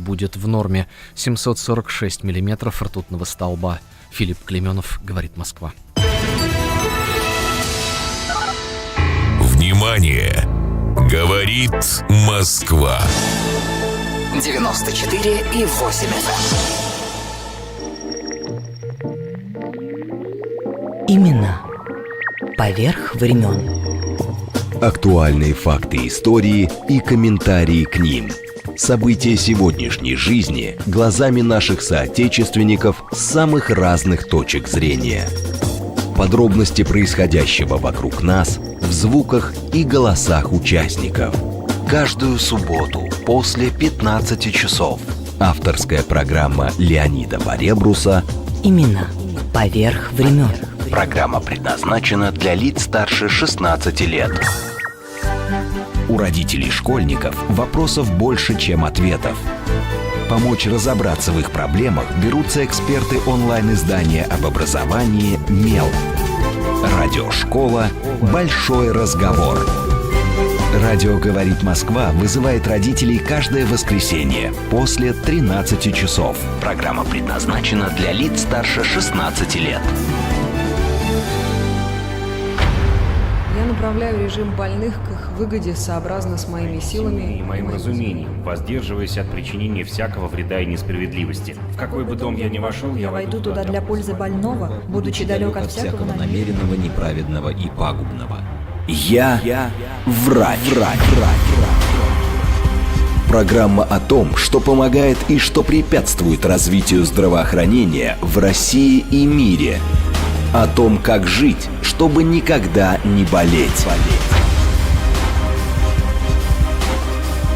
будет в норме. 746 миллиметров ртутного столба. Филипп Клейменов, говорит Москва. Внимание! Говорит Москва. 94,8 FM. Имена поверх времен. Актуальные факты истории и комментарии к ним. События сегодняшней жизни глазами наших соотечественников с самых разных точек зрения. Подробности происходящего вокруг нас в звуках и голосах участников. Каждую субботу после 15 часов. Авторская программа Леонида Поребруса Имена поверх времен. Программа предназначена для лиц старше 16 лет. У родителей школьников вопросов больше, чем ответов. Помочь разобраться в их проблемах берутся эксперты онлайн-издания об образовании «Мел». Радиошкола «Большой разговор». Радио «Говорит Москва» вызывает родителей каждое воскресенье после 13 часов. Программа предназначена для лиц старше 16 лет. Я направляю режим больных к их выгоде сообразно с моими силами и моим разумением, воздерживаясь от причинения всякого вреда и несправедливости. В какой бы дом я ни вошел, я войду туда для пользы больного, будучи далек от всякого намеренного, неправедного и пагубного. Я врач. Программа о том, что помогает и что препятствует развитию здравоохранения в России и мире. О том, как жить, чтобы никогда не болеть.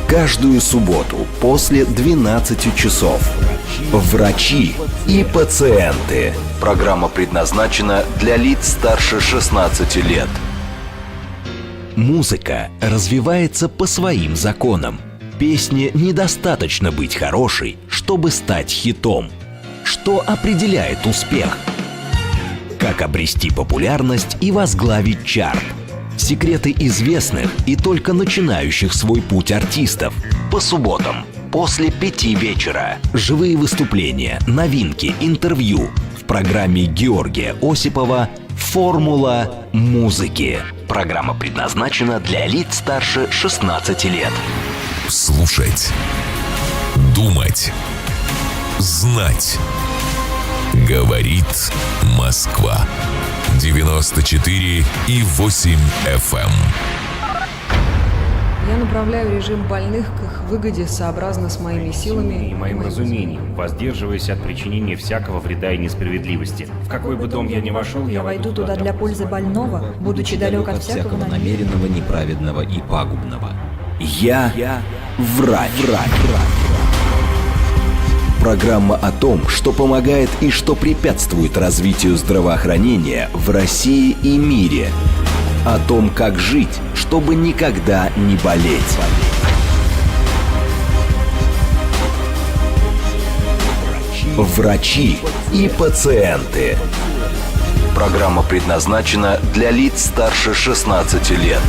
Каждую субботу после 12 часов. Врачи и пациенты. Программа предназначена для лиц старше 16 лет. Музыка развивается по своим законам. Песне недостаточно быть хорошей, чтобы стать хитом. Что определяет успех? Как обрести популярность и возглавить чарт? Секреты известных и только начинающих свой путь артистов. По субботам после 5 вечера. Живые выступления, новинки, интервью. В программе Георгия Осипова «Формула музыки». Программа предназначена для лиц старше 16 лет. Слушать. Думать. Знать. Говорит Москва. 94,8 FM. Я направляю режим больных к их выгоде сообразно с моими силами и моим разумением, воздерживаясь от причинения всякого вреда и несправедливости. В какой бы дом я ни вошел, я войду туда для пользы больного, будучи далек от всякого намеренного, неправедного и пагубного. Я врач. Программа о том, что помогает и что препятствует развитию здравоохранения в России и мире. О том, как жить, чтобы никогда не болеть. Врачи и пациенты. Программа предназначена для лиц старше 16 лет.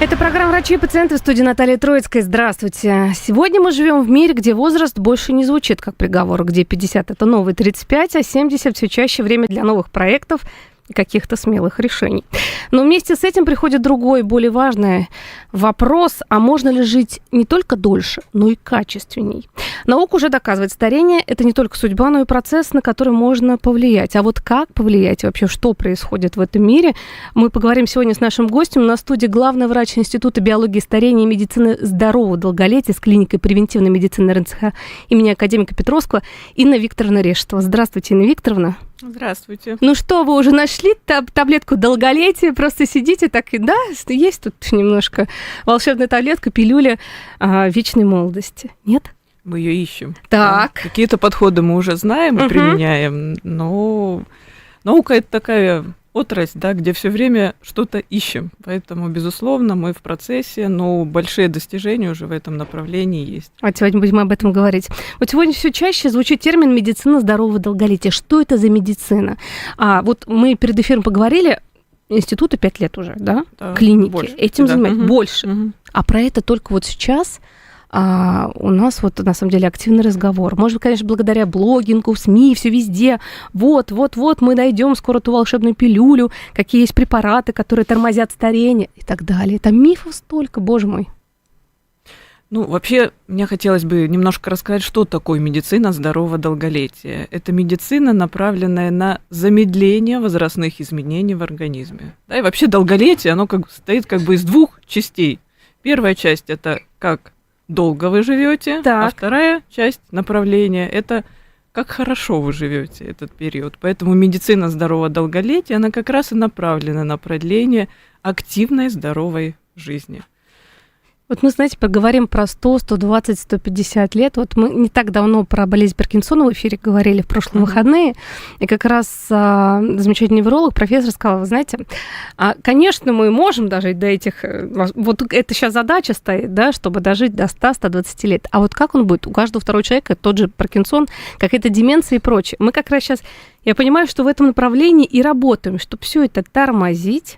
Это программа «Врачи и пациенты», в студии Наталья Троицкая. Здравствуйте. Сегодня мы живем в мире, где возраст больше не звучит как приговор, где 50 – это новые 35, а 70 – все чаще время для новых проектов и каких-то смелых решений. Но вместе с этим приходит другой, более важный вопрос, а можно ли жить не только дольше, но и качественней? Наука уже доказывает, старение – это не только судьба, но и процесс, на который можно повлиять. А вот как повлиять и вообще, что происходит в этом мире, мы поговорим сегодня с нашим гостем. На студии главный врач Института биологии старения и медицины здорового долголетия с клиникой превентивной медицины РНЦХ имени академика Петровского Инна Викторовна Решетова. Здравствуйте, Инна Викторовна. Здравствуйте. Ну что, вы уже нашли таблетку долголетия? Просто сидите так и да, есть тут немножко волшебная таблетка, пилюля вечной молодости. Нет? Мы ее ищем. Так. Да. Какие-то подходы мы уже знаем и применяем, но наука — это такая отрасль, да, где все время что-то ищем. Поэтому, безусловно, мы в процессе, но большие достижения уже в этом направлении есть. А сегодня будем об этом говорить. Вот сегодня все чаще звучит термин «медицина здорового долголетия». Что это за медицина? Вот мы перед эфиром поговорили, институту 5 лет уже, да? Да, клиники больше, этим да. занимаются. Больше. А про это только вот сейчас у нас вот на самом деле активный разговор. Может быть, конечно, благодаря блогингу, СМИ, все везде. Вот, мы найдем скоро ту волшебную пилюлю, какие есть препараты, которые тормозят старение и так далее. Там мифов столько, боже мой. Ну, вообще, мне хотелось бы немножко рассказать, что такое медицина здорового долголетия. Это медицина, направленная на замедление возрастных изменений в организме. Да, и вообще долголетие, оно состоит из двух частей. Первая часть – это как долго вы живете, а вторая часть направления – это как хорошо вы живете этот период. Поэтому медицина здорового долголетия, она как раз и направлена на продление активной здоровой жизни. Вот мы, знаете, поговорим про 100, 120, 150 лет. Вот мы не так давно про болезнь Паркинсона в эфире говорили в прошлые выходные, и как раз замечательный невролог, профессор сказал, вы знаете, конечно, мы можем дожить до этих... Вот это сейчас задача стоит, да, чтобы дожить до 100-120 лет. А вот как он будет? У каждого второго человека тот же Паркинсон, какая-то деменция и прочее. Мы как раз сейчас... Я понимаю, что в этом направлении и работаем, чтобы все это тормозить,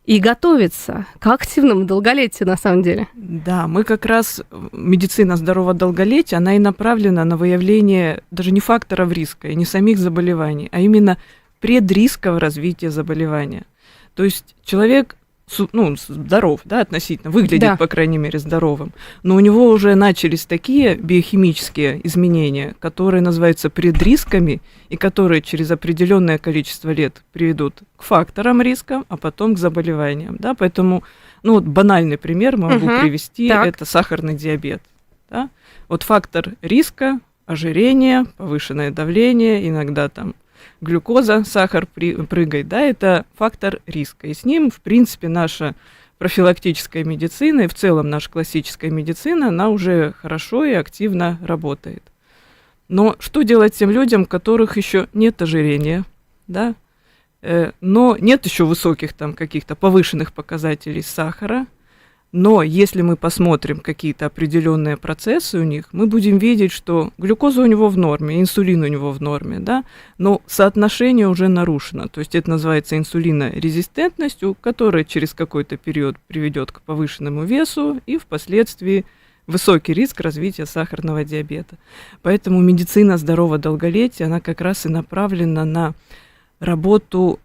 и готовиться к активному долголетию, на самом деле. Да, мы как раз, медицина здорового долголетия, она и направлена на выявление даже не факторов риска и не самих заболеваний, а именно предрискового развития заболевания. То есть человек здоров, да, относительно, выглядит, по крайней мере, здоровым, но у него уже начались такие биохимические изменения, которые называются предрисками и которые через определенное количество лет приведут к факторам риска, а потом к заболеваниям, да, поэтому, банальный пример могу привести, это сахарный диабет, да, вот фактор риска, ожирение, повышенное давление, иногда там глюкоза, сахар прыгает, да, это фактор риска. И с ним, в принципе, наша профилактическая медицина и в целом наша классическая медицина, она уже хорошо и активно работает. Но что делать тем людям, у которых еще нет ожирения, да, но нет еще высоких там каких-то повышенных показателей сахара, но если мы посмотрим какие-то определенные процессы у них, мы будем видеть, что глюкоза у него в норме, инсулин у него в норме, да, но соотношение уже нарушено. То есть это называется инсулинорезистентностью, которая через какой-то период приведет к повышенному весу и впоследствии высокий риск развития сахарного диабета. Поэтому медицина здорового долголетия, она как раз и направлена на работу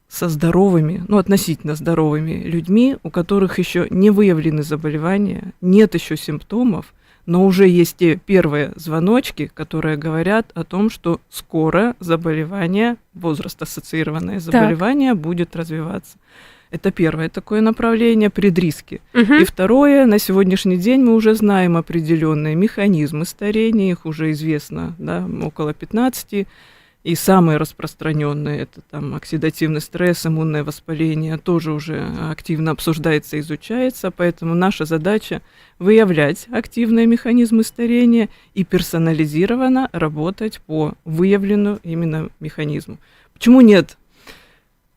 со здоровыми, относительно здоровыми людьми, у которых еще не выявлены заболевания, нет еще симптомов, но уже есть те первые звоночки, которые говорят о том, что скоро заболевание, возраст-ассоциированное заболевание будет развиваться. Это первое такое направление, предриски. И второе, на сегодняшний день мы уже знаем определенные механизмы старения, их уже известно, да, около 15. И самые распространенные, это там оксидативный стресс, иммунное воспаление, тоже уже активно обсуждается, изучается, поэтому наша задача выявлять активные механизмы старения и персонализированно работать по выявленному именно механизму. Почему нет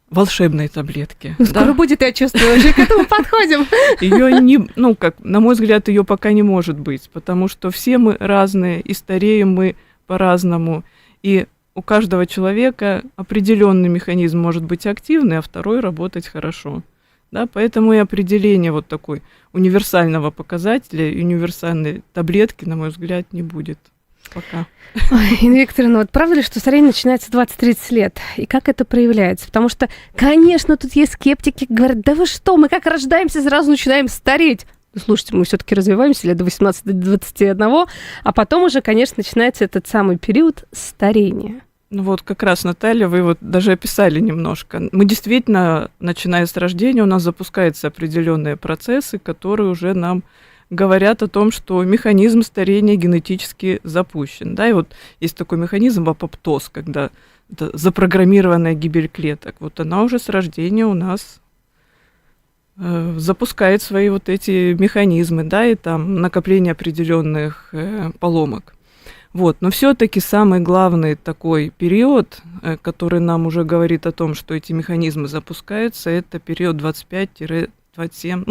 волшебной таблетки? Скоро будет, я чувствую, уже к этому подходим. Ее не, на мой взгляд, ее пока не может быть, потому что все мы разные, и стареем мы по-разному, и у каждого человека определенный механизм может быть активный, а второй работать хорошо. Да, поэтому и определение вот такой универсального показателя, универсальной таблетки, на мой взгляд, не будет пока. Ой, Инна Викторовна, вот правда ли, что старение начинается в 20-30 лет? И как это проявляется? Потому что, конечно, тут есть скептики, говорят, да вы что, мы как рождаемся, сразу начинаем стареть. Слушайте, мы все-таки развиваемся лет до 18-21, а потом уже, конечно, начинается этот самый период старения. Вот как раз, Наталья, вы вот даже описали немножко. Мы действительно, начиная с рождения, у нас запускаются определенные процессы, которые уже нам говорят о том, что механизм старения генетически запущен. Да, и вот есть такой механизм апоптоз, когда это запрограммированная гибель клеток. Вот она уже с рождения у нас запускает свои вот эти механизмы, да, и там накопление определенных поломок. Вот. Но все-таки самый главный такой период, который нам уже говорит о том, что эти механизмы запускаются, это период 25-27,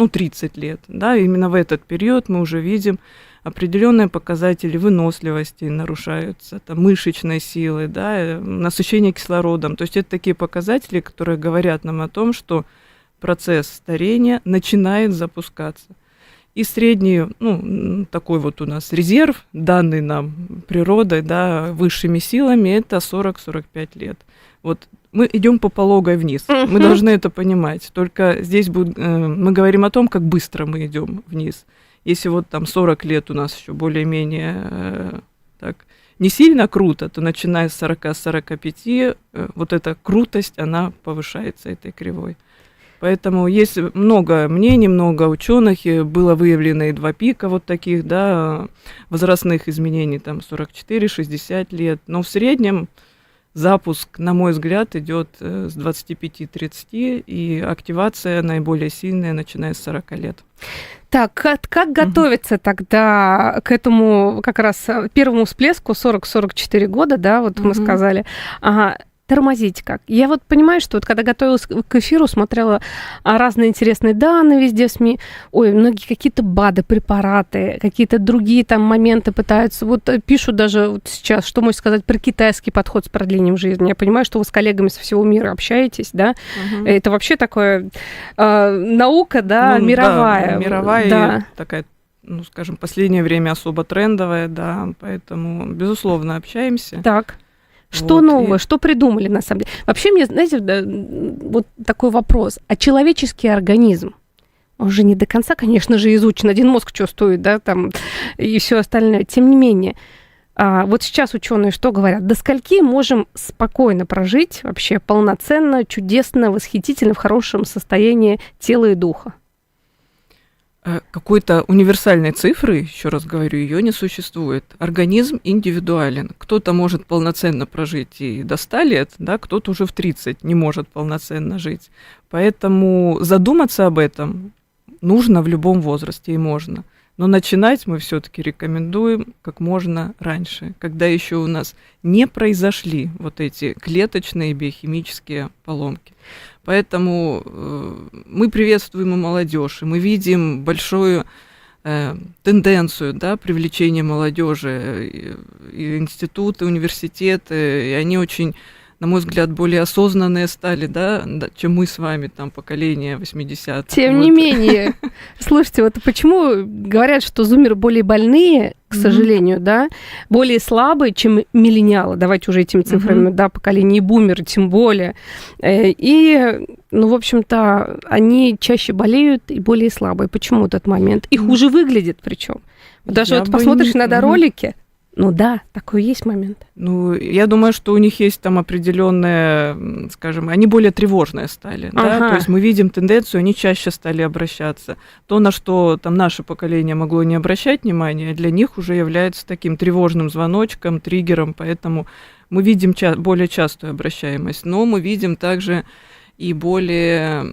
30 лет. Да? Именно в этот период мы уже видим определенные показатели выносливости нарушаются, там, мышечной силы, да, насыщение кислородом. То есть это такие показатели, которые говорят нам о том, что процесс старения начинает запускаться. И средний, ну, такой вот у нас резерв, данный нам природой, да, высшими силами, это 40-45 лет. Вот мы идем по пологой вниз. Мы должны это понимать. Только здесь мы говорим о том, как быстро мы идем вниз. Если вот там 40 лет у нас еще более-менее так не сильно круто, то начиная с 40-45 вот эта крутость, она повышается этой кривой. Поэтому есть много мнений, много ученых, и было выявлено и 2 пика вот таких, да, возрастных изменений, там 44-60 лет. Но в среднем запуск, на мой взгляд, идет с 25-30, и активация наиболее сильная, начиная с 40 лет. Так, как готовиться тогда к этому как раз первому всплеску 40-44 года, да, вот мы сказали. Ага. Тормозить как? Я вот понимаю, что вот когда готовилась к эфиру, смотрела разные интересные данные везде в СМИ. Ой, многие какие-то БАДы, препараты, какие-то другие там моменты пытаются. Вот пишут даже вот сейчас, что можно сказать про китайский подход с продлением жизни. Я понимаю, что вы с коллегами со всего мира общаетесь, да? Это вообще такое наука, да, ну, мировая. Да, мировая, да. Такая, ну, скажем, последнее время особо трендовая, да, поэтому, безусловно, общаемся. Так. Что вот, новое, что придумали на самом деле? Вообще, мне, знаете, вот такой вопрос. А человеческий организм, он же не до конца, конечно же, изучен. Один мозг что стоит, да, там, и все остальное. Тем не менее, вот сейчас ученые что говорят? До скольки можем спокойно прожить вообще полноценно, чудесно, восхитительно, в хорошем состоянии тела и духа? Какой-то универсальной цифры, еще раз говорю, ее не существует. Организм индивидуален. Кто-то может полноценно прожить и до 100 лет, да, кто-то уже в 30 не может полноценно жить. Поэтому задуматься об этом нужно в любом возрасте и можно. Но начинать мы все-таки рекомендуем как можно раньше, когда еще у нас не произошли вот эти клеточные биохимические поломки. Поэтому мы приветствуем и молодежь, и мы видим большую тенденцию, да, привлечения молодежи, и институты, университеты, и они очень, на мой взгляд, более осознанные стали, да, чем мы с вами, там, поколение 80-х. Тем вот. не менее, слушайте, вот почему говорят, что зумеры более больные, к сожалению, да, более слабые, чем миллениалы, давайте уже этими цифрами, да, поколение бумеры, тем более. И, ну, в общем-то, они чаще болеют и более слабые. Почему этот момент? И хуже выглядят причем. Даже вот посмотришь иногда ролики, ну да, такой есть момент. Ну, я думаю, что у них есть там определенные, скажем, они более тревожные стали, да, то есть мы видим тенденцию, они чаще стали обращаться. То, на что там наше поколение могло не обращать внимания, для них уже является таким тревожным звоночком, триггером, поэтому мы видим более частую обращаемость, но мы видим также и более,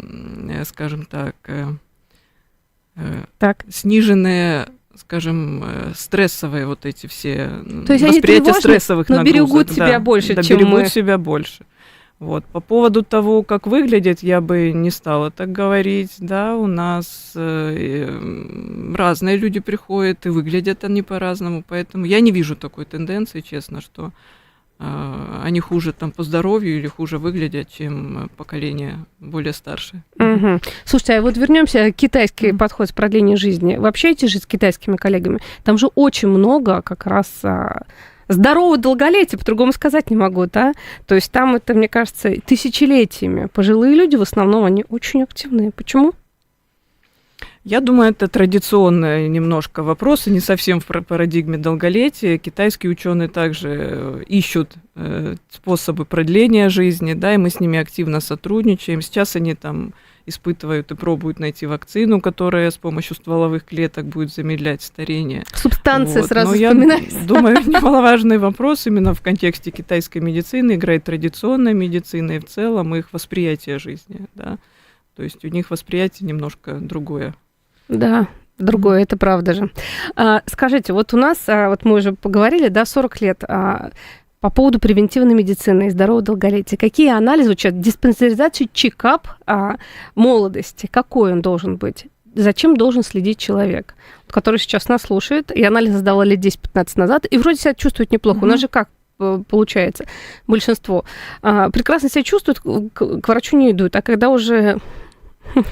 скажем так, сниженные, скажем, стрессовые вот эти все восприятия стрессовых нагрузок. Но берегут себя больше, чем берегут мы. себя больше. Вот. По поводу того, как выглядит, я бы не стала так говорить. Да, у нас разные люди приходят, и выглядят они по-разному, поэтому я не вижу такой тенденции, честно, что они хуже там по здоровью или хуже выглядят, чем поколение более старшее. Слушайте, а вот вернемся к китайский подход с продлением жизни. Вы общаетесь же с китайскими коллегами? Там же очень много как раз здорового долголетия, по-другому сказать не могу, да? То есть там это, мне кажется, тысячелетиями. Пожилые люди в основном, они очень активные. Почему? Я думаю, это традиционный немножко вопрос, и не совсем в парадигме долголетия. Китайские ученые также ищут способы продления жизни, да, и мы с ними активно сотрудничаем. Сейчас они там испытывают и пробуют найти вакцину, которая с помощью стволовых клеток будет замедлять старение. Субстанция вот. Сразу вспоминается. Я думаю, немаловажный вопрос именно в контексте китайской медицины играет традиционная медицина и в целом их восприятие жизни, да. То есть у них восприятие немножко другое. Да, другое, это правда же. Скажите, вот у нас, вот мы уже поговорили, да, 40 лет по поводу превентивной медицины и здорового долголетия. Какие анализы, диспансеризация, чекап молодости, какой он должен быть? Зачем должен следить человек, который сейчас нас слушает, и анализы сдавала лет 10-15 назад, и вроде себя чувствует неплохо. У нас же как получается? Большинство прекрасно себя чувствует, к врачу не идут, а когда уже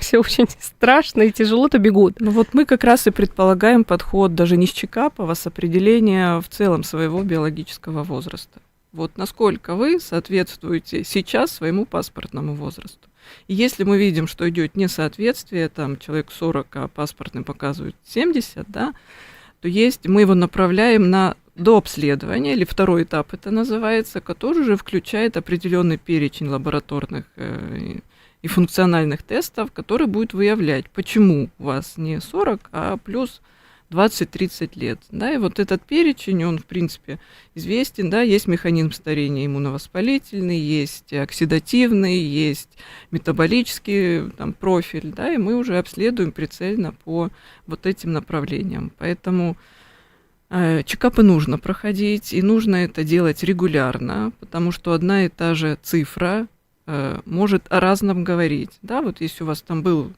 все очень страшно и тяжело, то бегут. Ну вот мы как раз и предполагаем подход даже не с чекапа, а с определения в целом своего биологического возраста. Вот насколько вы соответствуете сейчас своему паспортному возрасту. И если мы видим, что идет несоответствие, там человек 40, а паспортный показывает 70, да, то мы его направляем на дообследование, или второй этап это называется, который уже включает определенный перечень лабораторных и функциональных тестов, который будет выявлять, почему у вас не 40, а плюс 20-30 лет. Да, и вот этот перечень, он, в принципе, известен. Да, есть механизм старения иммуновоспалительный, есть оксидативный, есть метаболический там, профиль, да, и мы уже обследуем прицельно по вот этим направлениям. Поэтому чекапы нужно проходить, и нужно это делать регулярно, потому что одна и та же цифра может о разном говорить. Да, вот если у вас там был,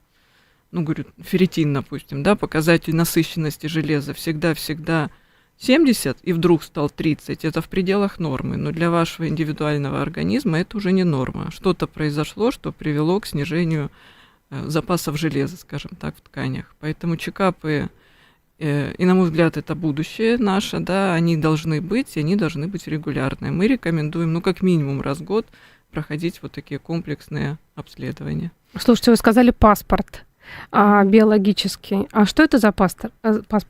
ну, говорю, ферритин, допустим, да, показатель насыщенности железа всегда 70, и вдруг стал 30, это в пределах нормы, но для вашего индивидуального организма это уже не норма. Что-то произошло, что привело к снижению запасов железа, скажем так, в тканях. Поэтому чекапы, и, на мой взгляд, это будущее наше, да, они должны быть, и они должны быть регулярные. Мы рекомендуем, ну, как минимум раз в год проходить вот такие комплексные обследования. Слушайте, вы сказали паспорт биологический. А что это за паспорт?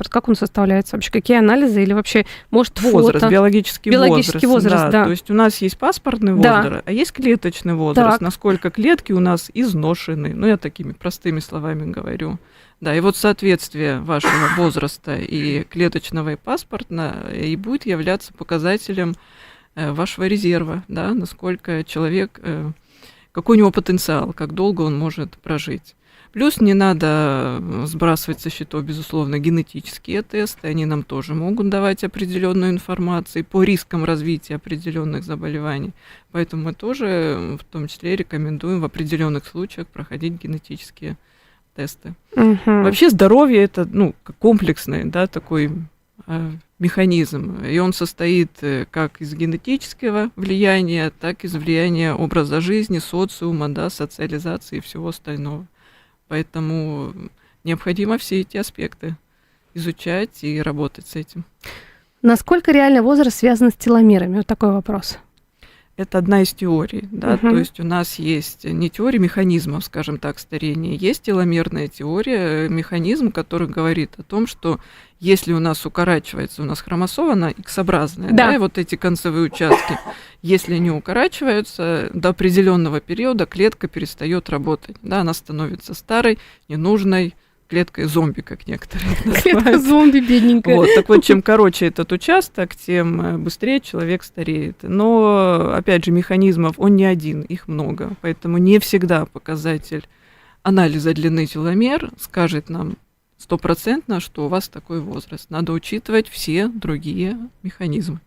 Как он составляется вообще? Какие анализы? Или вообще, может, возраст, фото? Биологический возраст, да. То есть у нас есть паспортный возраст, а есть клеточный возраст. Так. Насколько клетки у нас изношены. Ну, я такими простыми словами говорю. Да, и вот соответствие вашего возраста и клеточного, и паспортного и будет являться показателем вашего резерва, да, насколько человек, какой у него потенциал, как долго он может прожить. Плюс не надо сбрасывать со счетов, безусловно, генетические тесты, они нам тоже могут давать определенную информацию по рискам развития определенных заболеваний. Поэтому мы тоже в том числе рекомендуем в определенных случаях проходить генетические тесты. Вообще здоровье это, ну, комплексный, да, такой механизм, и он состоит как из генетического влияния, так и из влияния образа жизни, социума, да, социализации и всего остального. Поэтому необходимо все эти аспекты изучать и работать с этим. Насколько реальный возраст связан с теломерами? Вот такой вопрос. Это одна из теорий, да, то есть у нас есть не теория механизмов, скажем так, старения, есть теломерная теория, механизм, который говорит о том, что если у нас укорачивается, у нас хромосома, она X-образная, да, и вот эти концевые участки, если они укорачиваются, до определенного периода клетка перестает работать, да, она становится старой, ненужной, клеткой зомби, как некоторые называют. Клетка зомби, бедненькая. Вот, так вот, чем короче этот участок, тем быстрее человек стареет. Но, опять же, механизмов, он не один, их много. Поэтому не всегда показатель анализа длины теломер скажет нам 100%, что у вас такой возраст. Надо учитывать все другие механизмы.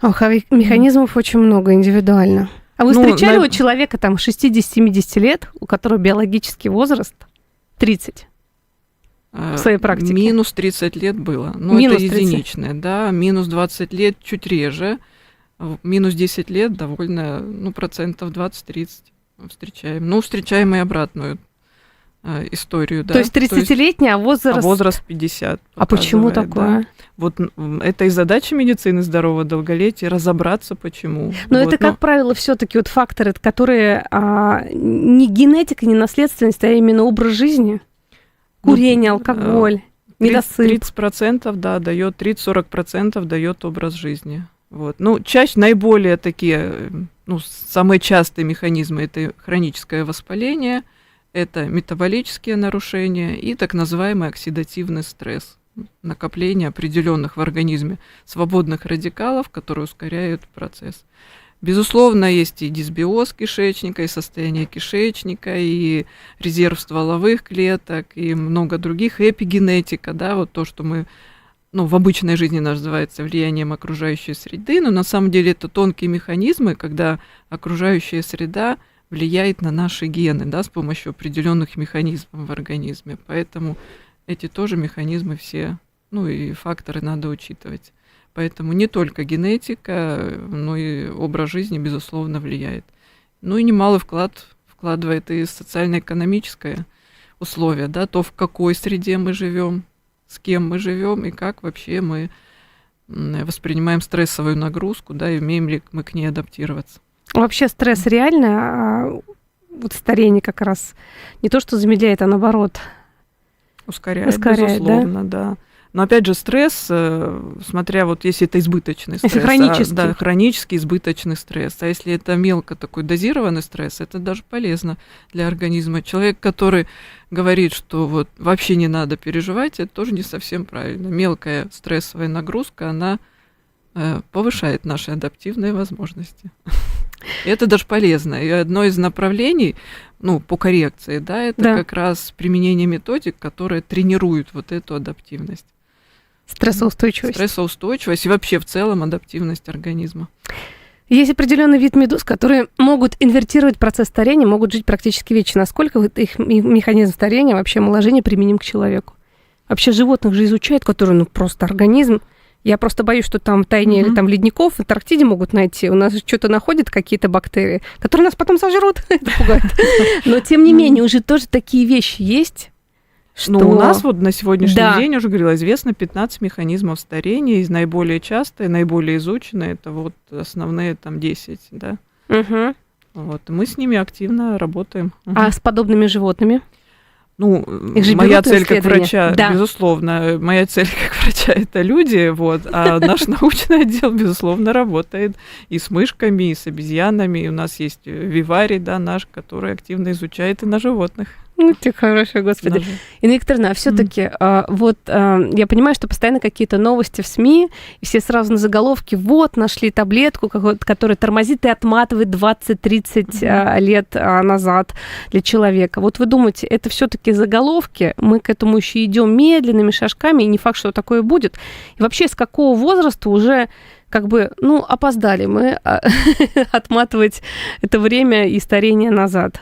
Ох, а механизмов очень много индивидуально. А вы встречали у человека там 60-70 лет, у которого биологический возраст 30? В своей практике. Минус 30 лет было. Ну, это единичное, да. Минус 20 лет чуть реже. Минус 10 лет довольно, ну, процентов 20-30 встречаем. Ну, встречаем и обратную историю, да. То есть 30-летний, а возраст... А возраст 50. А почему такое? Да. Вот это и задача медицины здорового долголетия, разобраться, почему. Но вот, это, как правило, все-таки вот факторы, которые не генетика, не наследственность, а именно образ жизни. Курение, алкоголь, недосып. 30%, да, дает, 30-40% дает образ жизни. Вот. Ну, чаще, наиболее такие, ну, самые частые механизмы — это хроническое воспаление, это метаболические нарушения и так называемый оксидативный стресс, накопление определенных в организме свободных радикалов, которые ускоряют процесс. Безусловно, есть и дисбиоз кишечника, и состояние кишечника, и резерв стволовых клеток, и много других, эпигенетика, да, вот то, что мы, ну, в обычной жизни называется влиянием окружающей среды, но на самом деле это тонкие механизмы, когда окружающая среда влияет на наши гены, да, с помощью определенных механизмов в организме. Поэтому эти тоже механизмы все, ну, и факторы надо учитывать. Поэтому не только генетика, но и образ жизни, безусловно, влияет. Ну и немалый вклад в вкладывает и социально-экономическое условие, да, то, в какой среде мы живем, с кем мы живем и как вообще мы воспринимаем стрессовую нагрузку, да, и умеем ли мы к ней адаптироваться. Вообще стресс реально, а вот старение как раз не то, что замедляет, а наоборот Ускоряет, безусловно, да. Но опять же, стресс, смотря вот если это избыточный стресс, если хронический. Да, хронический избыточный стресс. А если это мелко такой дозированный стресс, это даже полезно для организма. Человек, который говорит, что вот вообще не надо переживать, это тоже не совсем правильно. Мелкая стрессовая нагрузка, она повышает наши адаптивные возможности. И это даже полезно. И одно из направлений, по коррекции, да, это как раз применение методик, которые тренируют вот эту адаптивность. Стрессоустойчивость. Стрессоустойчивость и вообще в целом адаптивность организма. Есть определенный вид медуз, которые могут инвертировать процесс старения, могут жить практически вечно. Насколько их механизм старения, вообще омоложения применим к человеку? Вообще животных же изучают, которые, просто организм. Я просто боюсь, что там в тайне или там ледников в Антарктиде могут найти. У нас что-то находят, какие-то бактерии, которые нас потом сожрут. Это пугает. Но, тем не менее, уже тоже такие вещи есть. Что... у нас вот на сегодняшний день, уже говорила, известно 15 механизмов старения. Из наиболее частые, наиболее изученные, это вот основные там 10, да. Вот, мы с ними активно работаем. А с подобными животными? Моя цель как врача, безусловно, моя цель как врача — это люди, а наш научный отдел, безусловно, работает и с мышками, и с обезьянами. И у нас есть виварий, да, наш, который активно изучает и на животных. Ты хорошая, господи. Инна Викторовна, а все-таки я понимаю, что постоянно какие-то новости в СМИ, и все сразу на заголовке, нашли таблетку, которая тормозит и отматывает 20-30 лет назад для человека. Вот вы думаете, это все-таки заголовки, мы к этому еще идем медленными шажками, и не факт, что такое будет. И вообще, с какого возраста уже опоздали мы отматывать это время и старение назад?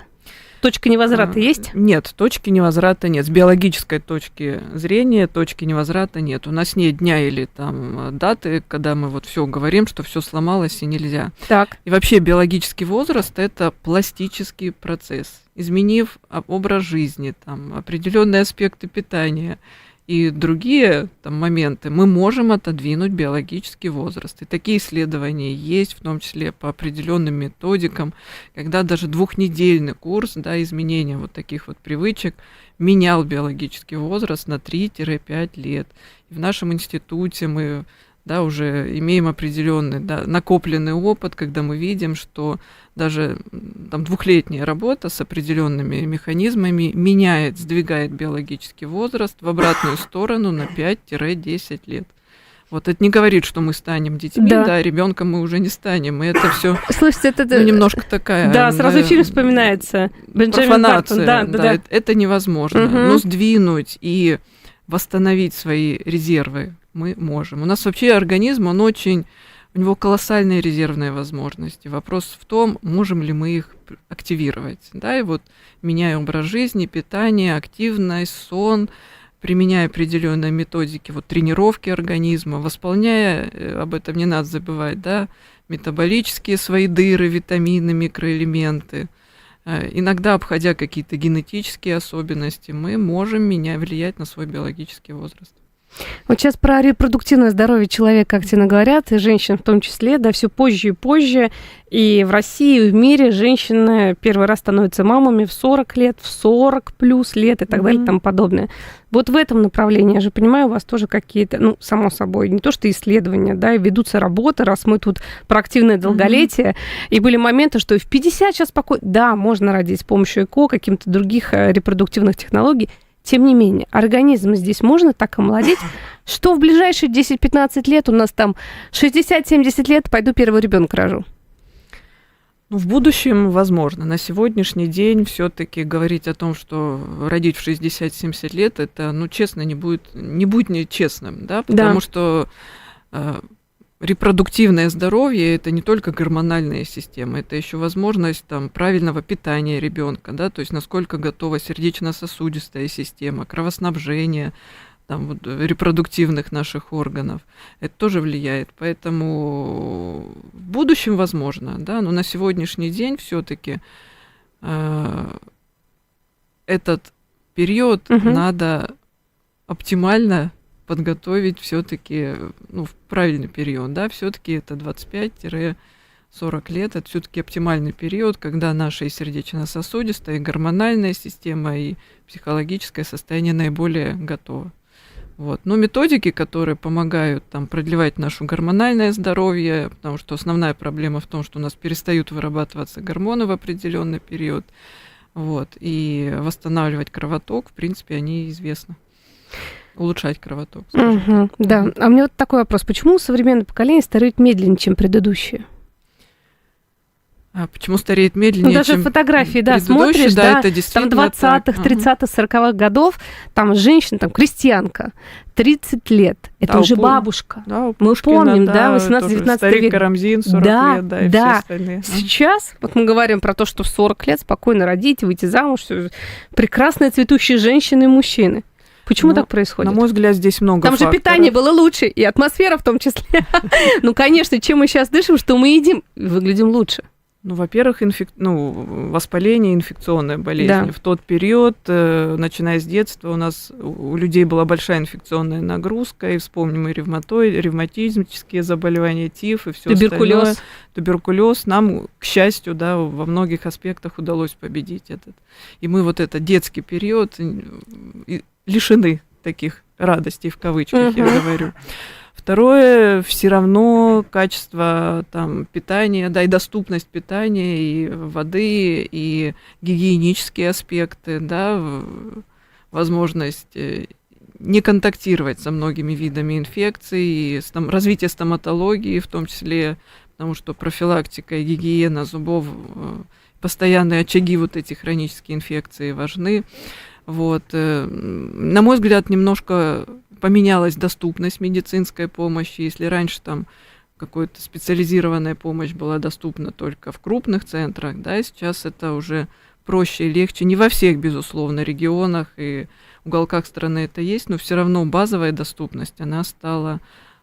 Точка невозврата есть? Нет, точки невозврата нет. С биологической точки зрения точки невозврата нет. У нас нет дня или там даты, когда мы все говорим, что все сломалось и нельзя. Так. И вообще биологический возраст — это пластический процесс. Изменив образ жизни, определенные аспекты питания и другие моменты, мы можем отодвинуть биологический возраст. И такие исследования есть, в том числе по определенным методикам, когда даже 2-недельный курс, изменения таких привычек менял биологический возраст на 3-5 лет. И в нашем институте мы уже имеем определенный накопленный опыт, когда мы видим, что даже 2-летняя работа с определенными механизмами сдвигает биологический возраст в обратную сторону на 5-10 лет. Это не говорит, что мы станем детьми, ребенком мы уже не станем. И это все немножко такая... Да, сразу фильм вспоминается. Профанация. Да. Это невозможно. Но сдвинуть и восстановить свои резервы мы можем. У нас вообще организм, у него колоссальные резервные возможности. Вопрос в том, можем ли мы их активировать. И меняя образ жизни, питание, активность, сон, применяя определенные методики тренировки организма, восполняя, об этом не надо забывать, метаболические свои дыры, витамины, микроэлементы. Иногда, обходя какие-то генетические особенности, мы можем влиять на свой биологический возраст. Вот сейчас про репродуктивное здоровье человека активно говорят, и женщин в том числе, все позже и позже. И в России, и в мире женщины первый раз становятся мамами в 40 лет, в 40 плюс лет и так далее и тому подобное. Вот в этом направлении, я же понимаю, у вас тоже какие-то, само собой, не то что исследования, и ведутся работы, раз мы тут про активное долголетие, и были моменты, что и в 50 сейчас спокойно, можно родить с помощью ЭКО, каких-то других репродуктивных технологий. Тем не менее, организм здесь можно так омолодить, что в ближайшие 10-15 лет, у нас 60-70 лет, пойду первого ребенка рожу. В будущем возможно. На сегодняшний день все-таки говорить о том, что родить в 60-70 лет, это, честно, не будет нечестным, потому что репродуктивное здоровье — это не только гормональная система, это еще возможность правильного питания ребенка, то есть насколько готова сердечно-сосудистая система, кровоснабжение репродуктивных наших органов. Это тоже влияет. Поэтому в будущем возможно, но на сегодняшний день все-таки этот период надо оптимально подготовить все-таки, в правильный период, да, все-таки это 25-40 лет, это все-таки оптимальный период, когда наша и сердечно-сосудистая, и гормональная система, и психологическое состояние наиболее готовы. Вот. Но методики, которые помогают продлевать наше гормональное здоровье, потому что основная проблема в том, что у нас перестают вырабатываться гормоны в определенный период, и восстанавливать кровоток, в принципе, они известны. Улучшать кровоток. Да. А мне такой вопрос. Почему современное поколение стареет медленнее, чем предыдущее? А почему стареет медленнее, даже чем фотографии, смотришь, это действительно там 20-х, 30-х, 40-х годов, там женщина, крестьянка, 30 лет, это уже бабушка. Да, мы Пушкина, помним, 18-19 старик век. Карамзин, 40 лет, и все остальные. Сейчас, мы говорим про то, что в 40 лет спокойно родить, выйти замуж, прекрасные цветущие женщины и мужчины. Почему так происходит? На мой взгляд, здесь много факторов. Там же питание было лучше, и атмосфера в том числе. Конечно, чем мы сейчас дышим, что мы едим, выглядим лучше. Во-первых, воспаление, инфекционная болезнь. Да. В тот период, начиная с детства, у нас у людей была большая инфекционная нагрузка, и вспомним и ревматические заболевания, тиф и все остальное. Туберкулез. Нам, к счастью, во многих аспектах удалось победить этот. И мы этот детский период лишены таких радостей, в кавычках, я говорю. Второе, все равно качество питания, и доступность питания, и воды, и гигиенические аспекты, возможность не контактировать со многими видами инфекций, и развитие стоматологии, в том числе, потому что профилактика и гигиена зубов, постоянные очаги этих хронических инфекций важны. На мой взгляд, немножко поменялась доступность медицинской помощи. Если раньше какая-то специализированная помощь была доступна только в крупных центрах, сейчас это уже проще и легче. Не во всех, безусловно, регионах и уголках страны это есть, но все равно базовая доступность, она стала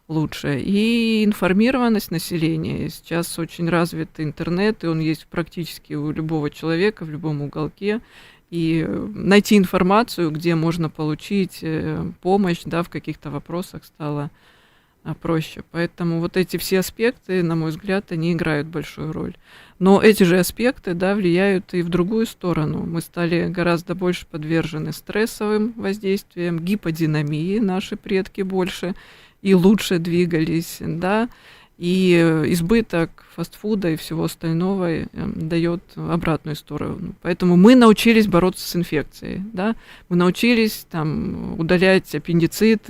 лучше. И информированность населения. Сейчас очень развит интернет, и он есть практически у любого человека в любом уголке. И найти информацию, где можно получить помощь, в каких-то вопросах стало проще. Поэтому эти все аспекты, на мой взгляд, они играют большую роль. Но эти же аспекты, влияют и в другую сторону. Мы стали гораздо больше подвержены стрессовым воздействиям, гиподинамии, наши предки больше и лучше двигались, и избыток фастфуда и всего остального дает обратную сторону. Поэтому мы научились бороться с инфекцией, мы научились удалять аппендицит,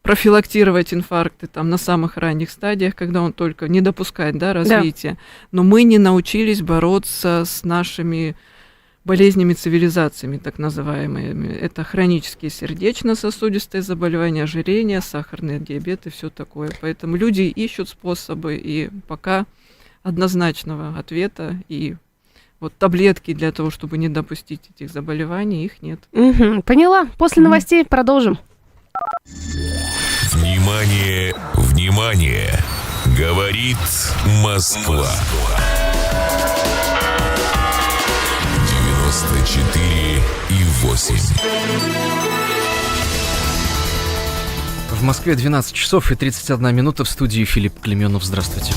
профилактировать инфаркты на самых ранних стадиях, когда он только не допускает развития. Но мы не научились бороться с нашими болезнями цивилизациями, так называемыми. Это хронические сердечно-сосудистые заболевания, ожирение, сахарный диабет и все такое. Поэтому люди ищут способы, и пока однозначного ответа и таблетки для того, чтобы не допустить этих заболеваний, их нет. Поняла. После новостей продолжим. Внимание, внимание! Говорит Москва. 94,8. В Москве 12 часов и 31 минута. В студии Филипп Клименов. Здравствуйте.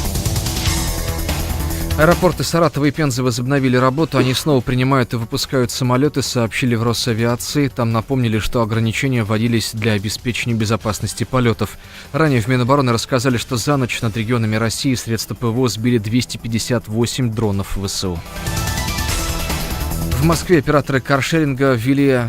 Аэропорты Саратова и Пензы возобновили работу. Они снова принимают и выпускают самолеты, сообщили в Росавиации. Там напомнили, что ограничения вводились для обеспечения безопасности полетов. Ранее в Минобороны рассказали, что за ночь над регионами России средства ПВО сбили 258 дронов ВСУ. В Москве операторы каршеринга ввели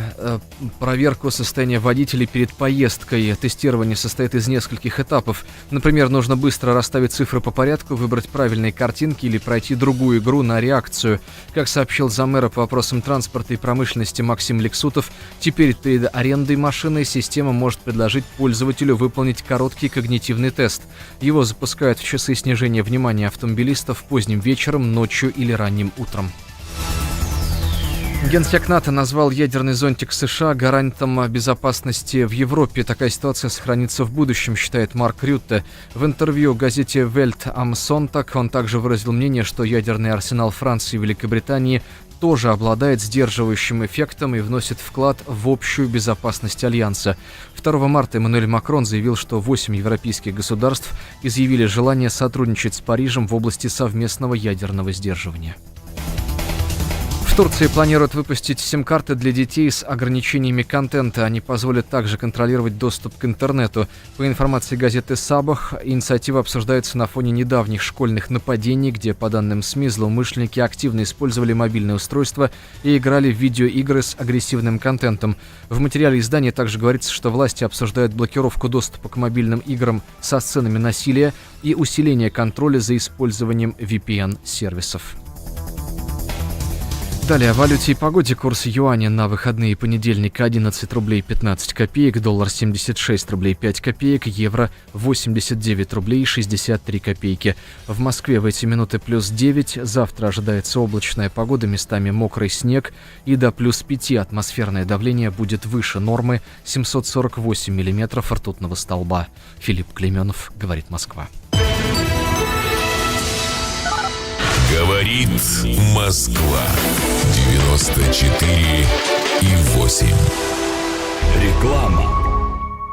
проверку состояния водителей перед поездкой. Тестирование состоит из нескольких этапов. Например, нужно быстро расставить цифры по порядку, выбрать правильные картинки или пройти другую игру на реакцию. Как сообщил замэра по вопросам транспорта и промышленности Максим Лексутов, теперь перед арендой машины система может предложить пользователю выполнить короткий когнитивный тест. Его запускают в часы снижения внимания автомобилистов поздним вечером, ночью или ранним утром. Генсек НАТО назвал ядерный зонтик США гарантом безопасности в Европе. Такая ситуация сохранится в будущем, считает Марк Рютте. В интервью газете Welt am Sonntag он также выразил мнение, что ядерный арсенал Франции и Великобритании тоже обладает сдерживающим эффектом и вносит вклад в общую безопасность Альянса. 2 марта Эммануэль Макрон заявил, что 8 европейских государств изъявили желание сотрудничать с Парижем в области совместного ядерного сдерживания. В Турции планируют выпустить сим-карты для детей с ограничениями контента. Они позволят также контролировать доступ к интернету. По информации газеты «Сабах», инициатива обсуждается на фоне недавних школьных нападений, где, по данным СМИ, злоумышленники активно использовали мобильные устройства и играли в видеоигры с агрессивным контентом. В материале издания также говорится, что власти обсуждают блокировку доступа к мобильным играм со сценами насилия и усиление контроля за использованием VPN-сервисов. Далее о валюте и погоде. Курс юаня на выходные: понедельник 11 рублей 15 копеек, доллар 76 рублей 5 копеек, евро 89 рублей 63 копейки. В Москве в эти минуты плюс 9, завтра ожидается облачная погода, местами мокрый снег, и до плюс 5 атмосферное давление будет выше нормы 748 миллиметров ртутного столба. Филипп Клейменов, говорит Москва. Говорит Москва. 94,8. Реклама.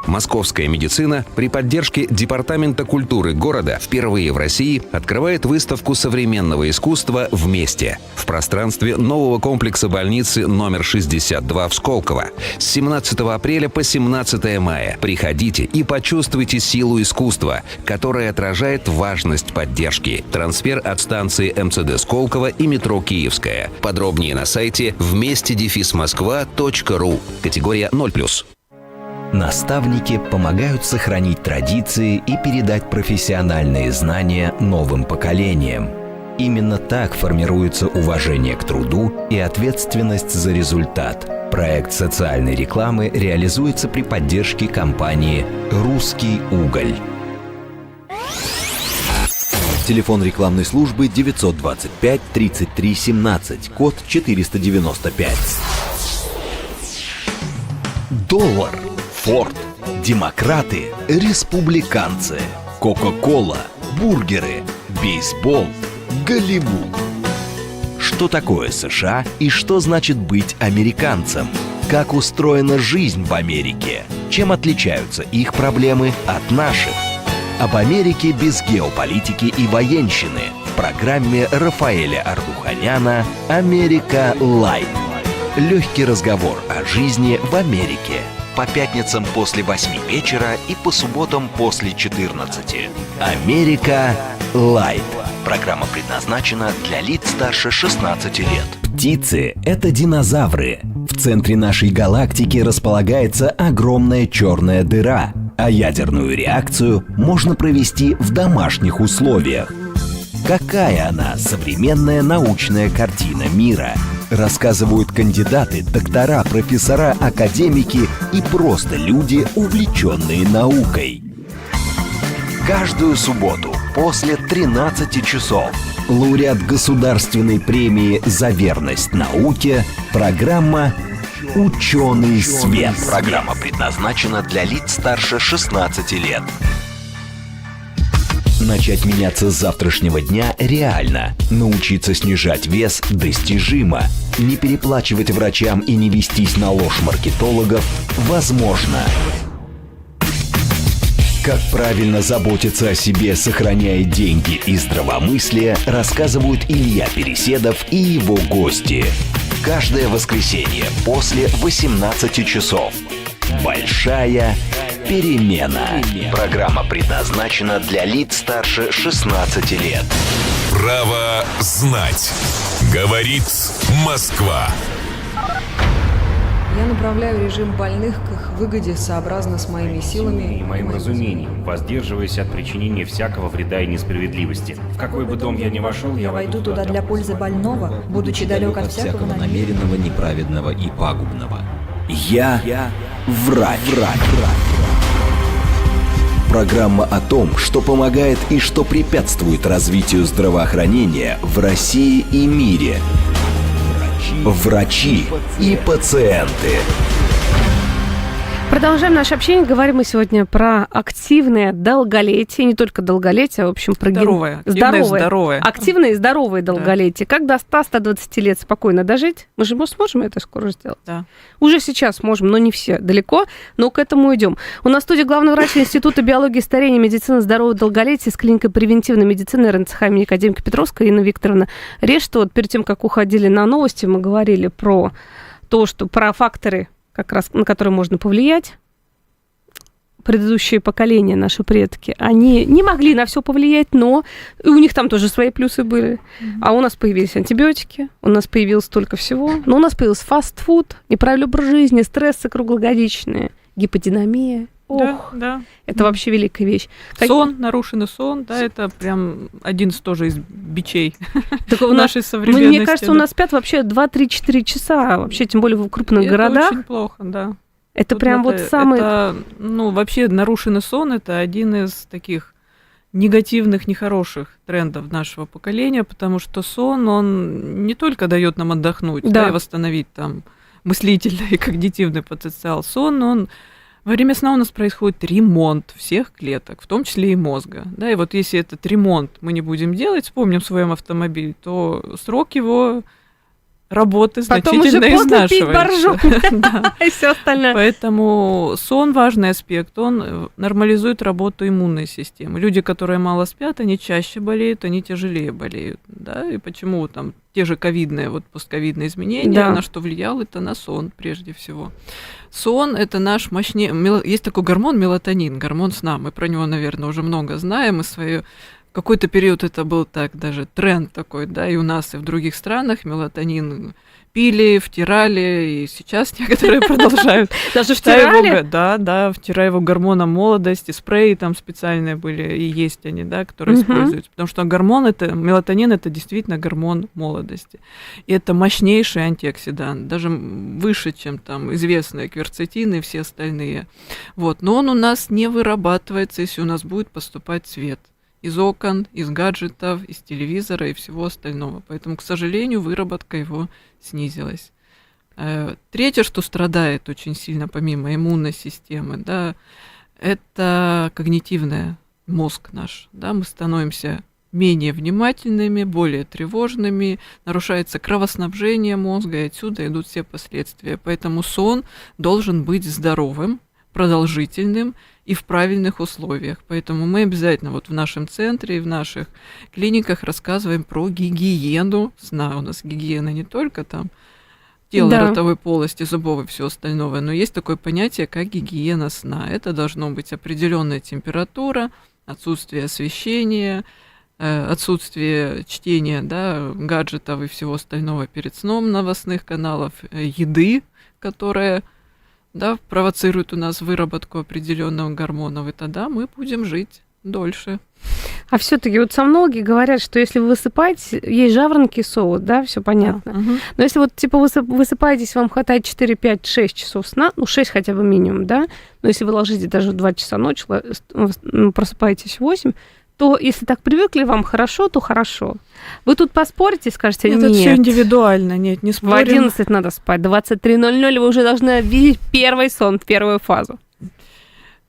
Московская медицина при поддержке Департамента культуры города впервые в России открывает выставку современного искусства «Вместе» в пространстве нового комплекса больницы номер 62 в Сколково. С 17 апреля по 17 мая приходите и почувствуйте силу искусства, которое отражает важность поддержки. Трансфер от станции МЦД Сколково и метро Киевская. Подробнее на сайте вместе-москва.ру. Категория 0+. Наставники помогают сохранить традиции и передать профессиональные знания новым поколениям. Именно так формируется уважение к труду и ответственность за результат. Проект социальной рекламы реализуется при поддержке компании «Русский уголь». Телефон рекламной службы 925 33 17, код 495. Доллар. Форд, демократы, республиканцы, Кока-кола, бургеры, бейсбол, Голливуд. Что такое США и что значит быть американцем? Как устроена жизнь в Америке? Чем отличаются их проблемы от наших? Об Америке без геополитики и военщины в программе Рафаэля Ардуханяна «Америка Лайт». Легкий разговор о жизни в Америке. По пятницам после 8 вечера и по субботам после 14. «Америка Лайт». Программа предназначена для лиц старше 16 лет. Птицы – это динозавры. В центре нашей галактики располагается огромная черная дыра, а ядерную реакцию можно провести в домашних условиях. Какая она, современная научная картина мира? Рассказывают кандидаты, доктора, профессора, академики и просто люди, увлеченные наукой. Каждую субботу после 13 часов лауреат Государственной премии за верность науке, программа «Ученый свет». Программа предназначена для лиц старше 16 лет. Начать меняться с завтрашнего дня реально. Научиться снижать вес достижимо. Не переплачивать врачам и не вестись на ложь маркетологов возможно. Как правильно заботиться о себе, сохраняя деньги и здравомыслие, рассказывают Илья Переседов и его гости. Каждое воскресенье после 18 часов. Большая перемена. Программа предназначена для лиц старше 16 лет. Право знать. Говорит Москва. Я направляю режим больных к их выгоде сообразно с моими силами и моим разумением, воздерживаясь от причинения всякого вреда и несправедливости. В какой бы дом я ни вошел, я войду туда для пользы больного, будучи далек от всякого намеренного, неправедного и пагубного. Я врач. Программа о том, что помогает и что препятствует развитию здравоохранения в России и мире. врачи и пациенты. Продолжаем наше общение. Говорим мы сегодня про активное долголетие. Не только долголетие, а, в общем, про Здоровое. Здоровое. Активное и здоровое долголетие. Как до 100-120 лет спокойно дожить? Мы же сможем это скоро сделать? Да. Уже сейчас можем, но не все далеко, но к этому идем. У нас в студии главный врач Института биологии, старения, медицины, здорового долголетия с клиникой превентивной медицины РНЦХ имени академика Петровского Инна Викторовна Решта. Вот перед тем, как уходили на новости, мы говорили про то, что про факторы, как раз на которые можно повлиять. Предыдущие поколения, наши предки, они не могли на все повлиять, но и у них там тоже свои плюсы были. А у нас появились антибиотики, у нас появилось столько всего. Но у нас появился фастфуд, неправильный образ жизни, стрессы круглогодичные, гиподинамия. Ох, да. Это вообще великая вещь. Сон, нарушенный сон, да, это прям один тоже из бичей у нашей современности. Мне кажется, у нас спят вообще 2-3-4 часа, вообще, тем более в крупных городах. Это очень плохо, да. Это прям вот самый... вообще нарушенный сон – это один из таких негативных, нехороших трендов нашего поколения, потому что сон, он не только дает нам отдохнуть, да, и восстановить там мыслительный и когнитивный потенциал. Сон, он... Во время сна у нас происходит ремонт всех клеток, в том числе и мозга. Да, и вот если этот ремонт мы не будем делать, вспомним в своем автомобиле, то срок его работы значительно изнашивается. И все остальное. Поэтому сон важный аспект, он нормализует работу иммунной системы. Люди, которые мало спят, они чаще болеют, они тяжелее болеют. Да? И почему там те же ковидные, вот постковидные изменения, на что влиял, это на сон прежде всего. Сон – это наш мощнее... Есть такой гормон мелатонин, гормон сна. Мы про него, наверное, уже много знаем, и свою... Какой-то период это был так даже тренд такой, да, и у нас, и в других странах мелатонин пили, втирали, и сейчас некоторые продолжают. Даже втирали? Да, втирая его гормоном молодости, спреи там специальные были, и есть они, да, которые используются. Потому что мелатонин – это действительно гормон молодости. И это мощнейший антиоксидант, даже выше, чем там известные кверцетин и все остальные. Вот. Но он у нас не вырабатывается, если у нас будет поступать свет. Из окон, из гаджетов, из телевизора и всего остального. Поэтому, к сожалению, выработка его снизилась. Третье, что страдает очень сильно, помимо иммунной системы, да, это когнитивный мозг наш. Да, мы становимся менее внимательными, более тревожными, нарушается кровоснабжение мозга, и отсюда идут все последствия. Поэтому сон должен быть здоровым, продолжительным и в правильных условиях. Поэтому мы обязательно вот в нашем центре и в наших клиниках рассказываем про гигиену сна. У нас гигиена не только там тела, ротовой полости, зубов и все остальное, но есть такое понятие, как гигиена сна. Это должно быть определенная температура, отсутствие освещения, отсутствие чтения, да, гаджетов и всего остального перед сном, новостных каналов, еды, которая провоцирует у нас выработку определенных гормонов, и тогда мы будем жить дольше. А все-таки вот сомнологи говорят, что если вы высыпаетесь, есть жаворонки, совы, да, все понятно. Но если вот типа высыпаетесь, вам хватает 4, 5, 6 часов сна, 6 хотя бы минимум, да, но если вы ложитесь даже в 2 часа ночи, просыпаетесь в 8, то если так привыкли, вам хорошо, то хорошо. Вы тут поспорите, скажете, нет. Это все индивидуально, нет, не спорим. В 11 надо спать, 23:00 вы уже должны видеть первый сон, первую фазу.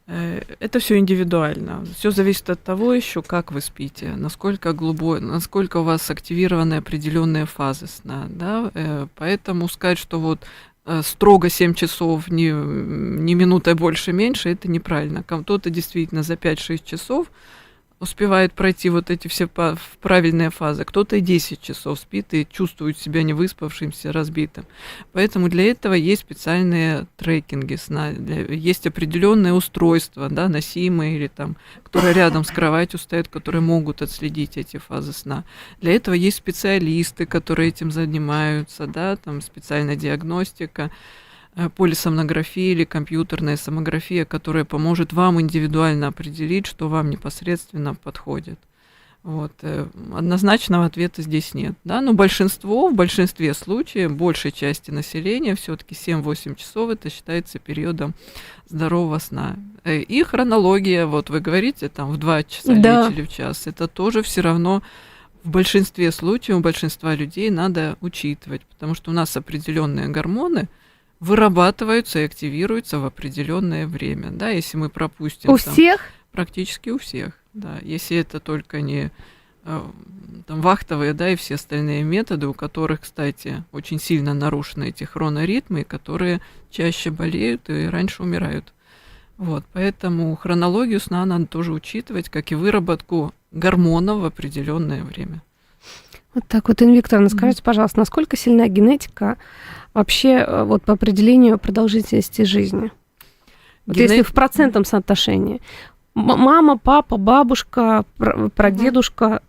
Это все индивидуально. Все зависит от того еще, как вы спите, насколько глубоко, насколько у вас активированы определенные фазы сна. Да? Поэтому сказать, что вот строго 7 часов, ни минутой больше, меньше, это неправильно. Кто-то действительно за 5-6 часов успевает пройти вот эти все правильные фазы. Кто-то и 10 часов спит и чувствует себя невыспавшимся, разбитым. Поэтому для этого есть специальные трекинги сна, есть определенные устройства, да, носимые или там, которые рядом с кроватью стоят, которые могут отследить эти фазы сна. Для этого есть специалисты, которые этим занимаются, да, там специальная диагностика, полисомнография или компьютерная сомнография, которая поможет вам индивидуально определить, что вам непосредственно подходит. Вот. Однозначного ответа здесь нет. Да? Но в большинстве случаев, большей части населения, все-таки 7-8 часов это считается периодом здорового сна. И хронология, вот вы говорите, там в 2 часа или в час, это тоже все равно в большинстве случаев, у большинства людей надо учитывать, потому что у нас определенные гормоны вырабатываются и активируются в определенное время. Да, если мы пропустим... У всех? Практически у всех, да. Если это только не там, вахтовые, да, и все остальные методы, у которых, кстати, очень сильно нарушены эти хроноритмы, которые чаще болеют и раньше умирают. Вот, поэтому хронологию сна надо тоже учитывать, как и выработку гормонов в определенное время. Вот так вот, Инна Викторовна, скажите, пожалуйста, насколько сильна генетика вообще вот по определению продолжительности жизни? Вот если в процентном соотношении. Мама, папа, бабушка, прадедушка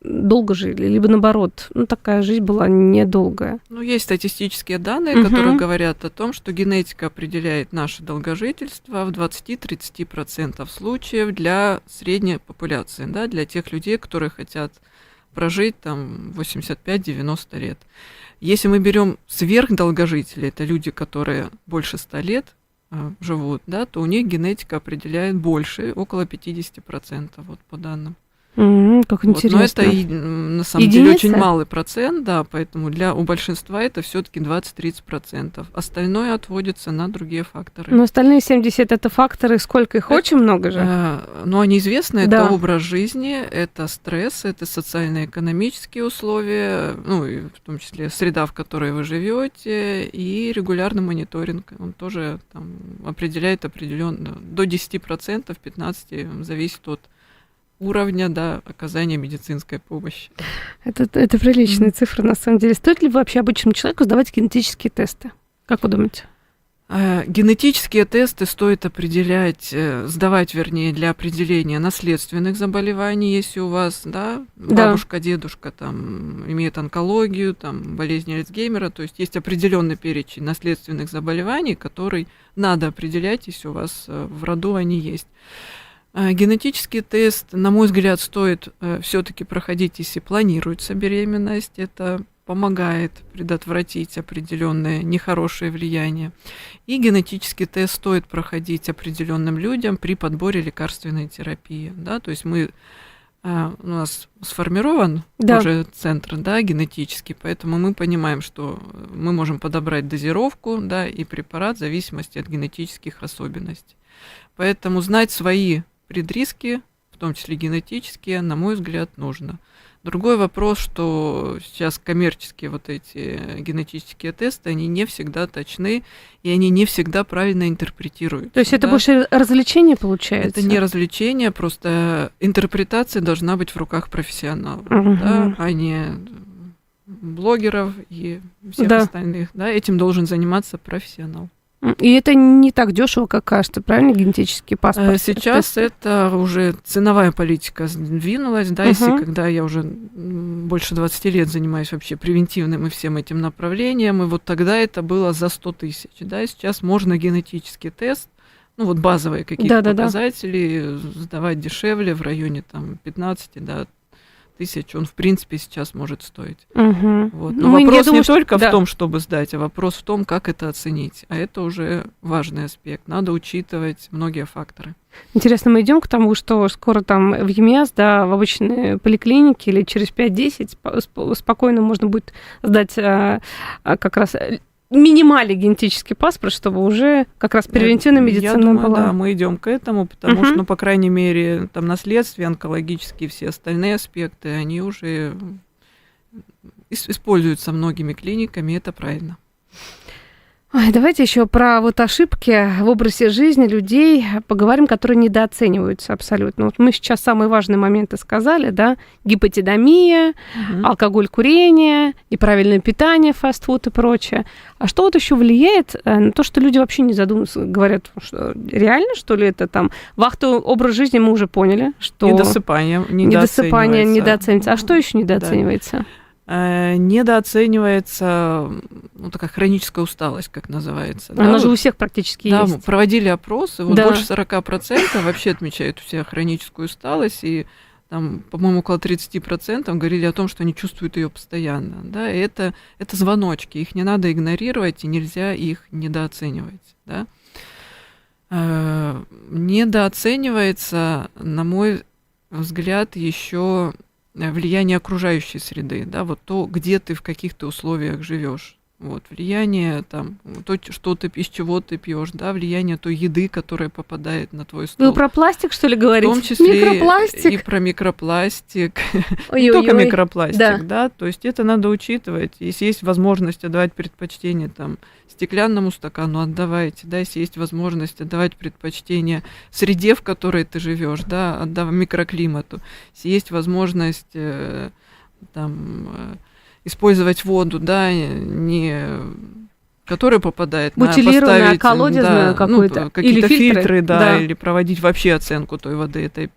долго жили, либо наоборот, ну такая жизнь была недолгая. Ну, есть статистические данные, которые говорят о том, что генетика определяет наше долгожительство в 20-30% случаев для средней популяции, да, для тех людей, которые хотят прожить там 85-90 лет. Если мы берем сверхдолгожителей, это люди, которые больше 100 лет живут, да, то у них генетика определяет больше, около 50%, вот по данным. Как интересно. Но это на самом деле очень малый процент, да, поэтому у большинства это все-таки 20-30%. Остальное отводится на другие факторы. Но остальные 70 это факторы, сколько их? Очень много же. Но они известны, это образ жизни, это стресс, это социально-экономические условия, ну, и в том числе среда, в которой вы живете, и регулярный мониторинг. Он тоже там определяет определенно до 10%, 15% зависит от уровня, да, оказания медицинской помощи. Это приличные цифры, на самом деле. Стоит ли вообще обычному человеку сдавать генетические тесты? Как вы думаете? Генетические тесты стоит сдавать, вернее, для определения наследственных заболеваний, если у вас, да, бабушка, дедушка там имеет онкологию, там болезнь Альцгеймера, то есть есть определенный перечень наследственных заболеваний, который надо определять, если у вас в роду они есть. Генетический тест, на мой взгляд, стоит все-таки проходить, если планируется беременность. Это помогает предотвратить определенные нехорошие влияния. И генетический тест стоит проходить определенным людям при подборе лекарственной терапии. Да? То есть у нас сформирован уже центр, да, генетический, поэтому мы понимаем, что мы можем подобрать дозировку, да, и препарат в зависимости от генетических особенностей. Поэтому знать свои предриски, в том числе генетические, на мой взгляд, нужно. Другой вопрос, что сейчас коммерческие вот эти генетические тесты, они не всегда точны, и они не всегда правильно интерпретируют. То есть это больше развлечение получается? Это не развлечение, просто интерпретация должна быть в руках профессионалов, да, а не блогеров и всех остальных. Да, этим должен заниматься профессионал. И это не так дешево, как кажется, правильно, генетический паспорт? Сейчас это уже ценовая политика сдвинулась, да, если когда я уже больше 20 лет занимаюсь вообще превентивным и всем этим направлением, и вот тогда это было за 100 тысяч, да, сейчас можно генетический тест, ну вот базовые какие-то показатели сдавать дешевле, в районе там 15, да, тысяч, он в принципе сейчас может стоить. Вот. Но вопрос не только в том, чтобы сдать, а вопрос в том, как это оценить. А это уже важный аспект. Надо учитывать многие факторы. Интересно, мы идем к тому, что скоро там в ЕМИАС, да, в обычной поликлинике или через 5-10 спокойно можно будет сдать как раз минимальный генетический паспорт, чтобы уже как раз превентивная медицина была. Да, мы идем к этому, потому что, ну, по крайней мере, там наследствие, онкологические, все остальные аспекты, они уже используются многими клиниками, и это правильно. Ой, давайте еще про вот ошибки в образе жизни людей поговорим, которые недооцениваются абсолютно. Вот мы сейчас самые важные моменты сказали, да, гипотидомия, алкоголь, курение, неправильное питание, фастфуд и прочее. А что вот еще влияет на то, что люди вообще не задумываются, говорят, что реально, что ли, это там вахтовый образ жизни, мы уже поняли, что недосыпание недооценивается. А что еще недооценивается? Да. Недооценивается такая хроническая усталость, как называется. Она же у всех практически есть. Да, проводили опросы, больше 40% вообще отмечают у себя хроническую усталость, и там, по-моему, около 30% говорили о том, что они чувствуют ее постоянно. Да, и это звоночки, их не надо игнорировать, и нельзя их недооценивать. Да. Недооценивается, на мой взгляд, еще влияние окружающей среды, да, вот то, где ты, в каких ты условиях живешь. Вот, влияние там, то, что ты, из чего ты пьешь, да, влияние той еды, которая попадает на твой стол. Вы про пластик, что ли, говорите? В том числе микропластик. И про микропластик. Не только микропластик, да, то есть это надо учитывать. Если есть возможность отдавать предпочтение там стеклянному стакану, отдавайте, да, если есть возможность отдавать предпочтение среде, в которой ты живешь, да, отдавай микроклимату. Если есть возможность использовать воду, да, не которая попадает на поставить, колодезную какую-то, какие-то или фильтры, да, или проводить вообще оценку той воды, этой,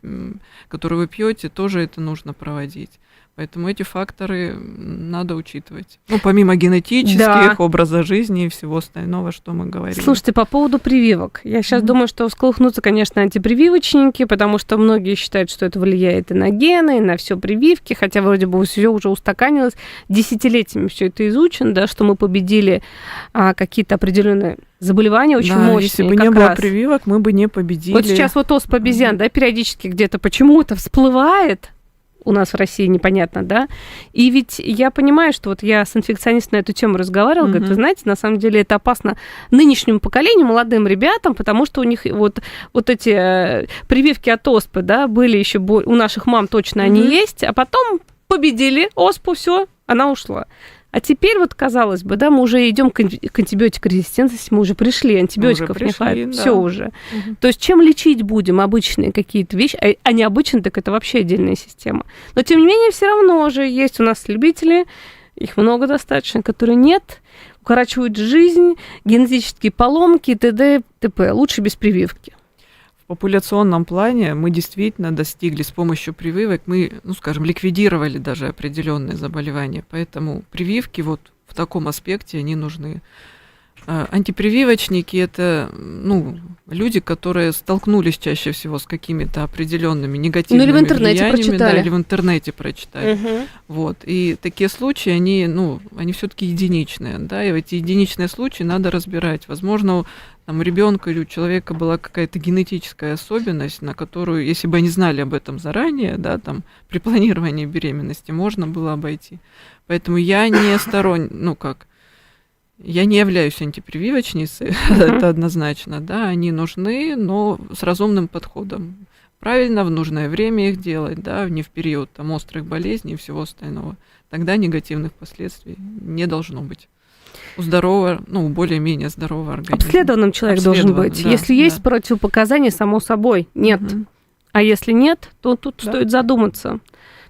которую вы пьете, тоже это нужно проводить. Поэтому эти факторы надо учитывать. Ну, помимо генетических, образа жизни и всего остального, что мы говорим. Слушайте, по поводу прививок. Я сейчас думаю, что всколыхнутся, конечно, антипрививочники, потому что многие считают, что это влияет и на гены, и на все прививки, хотя вроде бы все уже устаканилось. Десятилетиями все это изучено, да, что мы победили какие-то определенные заболевания очень мощные. Если бы не было прививок, мы бы не победили. Вот сейчас вот оспа обезьян, да, периодически где-то почему-то всплывает. У нас в России непонятно, да. И ведь я понимаю, что вот я с инфекционистом на эту тему разговаривала, говорит, вы знаете, на самом деле это опасно нынешнему поколению, молодым ребятам, потому что у них вот эти прививки от оспы, да, были еще у наших мам точно они есть, а потом победили оспу, все, она ушла. А теперь вот, казалось бы, да, мы уже идем к антибиотикорезистентности, мы уже пришли, антибиотиков не хватает, да. Все уже. То есть чем лечить будем обычные какие-то вещи, а необычные, так это вообще отдельная система. Но тем не менее все равно же есть у нас любители, их много достаточно, которые нет, укорачивают жизнь, генетические поломки, т.д. т.п. Лучше без прививки. В популяционном плане мы действительно достигли с помощью прививок, мы, скажем, ликвидировали даже определенные заболевания, поэтому прививки вот в таком аспекте они нужны. Антипрививочники – это люди, которые столкнулись чаще всего с какими-то определенными негативными влияниями. Или в интернете прочитали. Или в интернете прочитали. Вот. И такие случаи, они все-таки единичные. Да? И эти единичные случаи надо разбирать. Возможно, у ребенка или у человека была какая-то генетическая особенность, на которую, если бы они знали об этом заранее, да, при планировании беременности, можно было обойти. Поэтому я не я не являюсь антипрививочницей, это однозначно, да, они нужны, но с разумным подходом. Правильно, в нужное время их делать, да, не в период острых болезней и всего остального. Тогда негативных последствий не должно быть. У здорового, более-менее здорового организма. Обследованным человек должен быть. Да, если есть противопоказания, само собой, нет. А если нет, то тут стоит задуматься.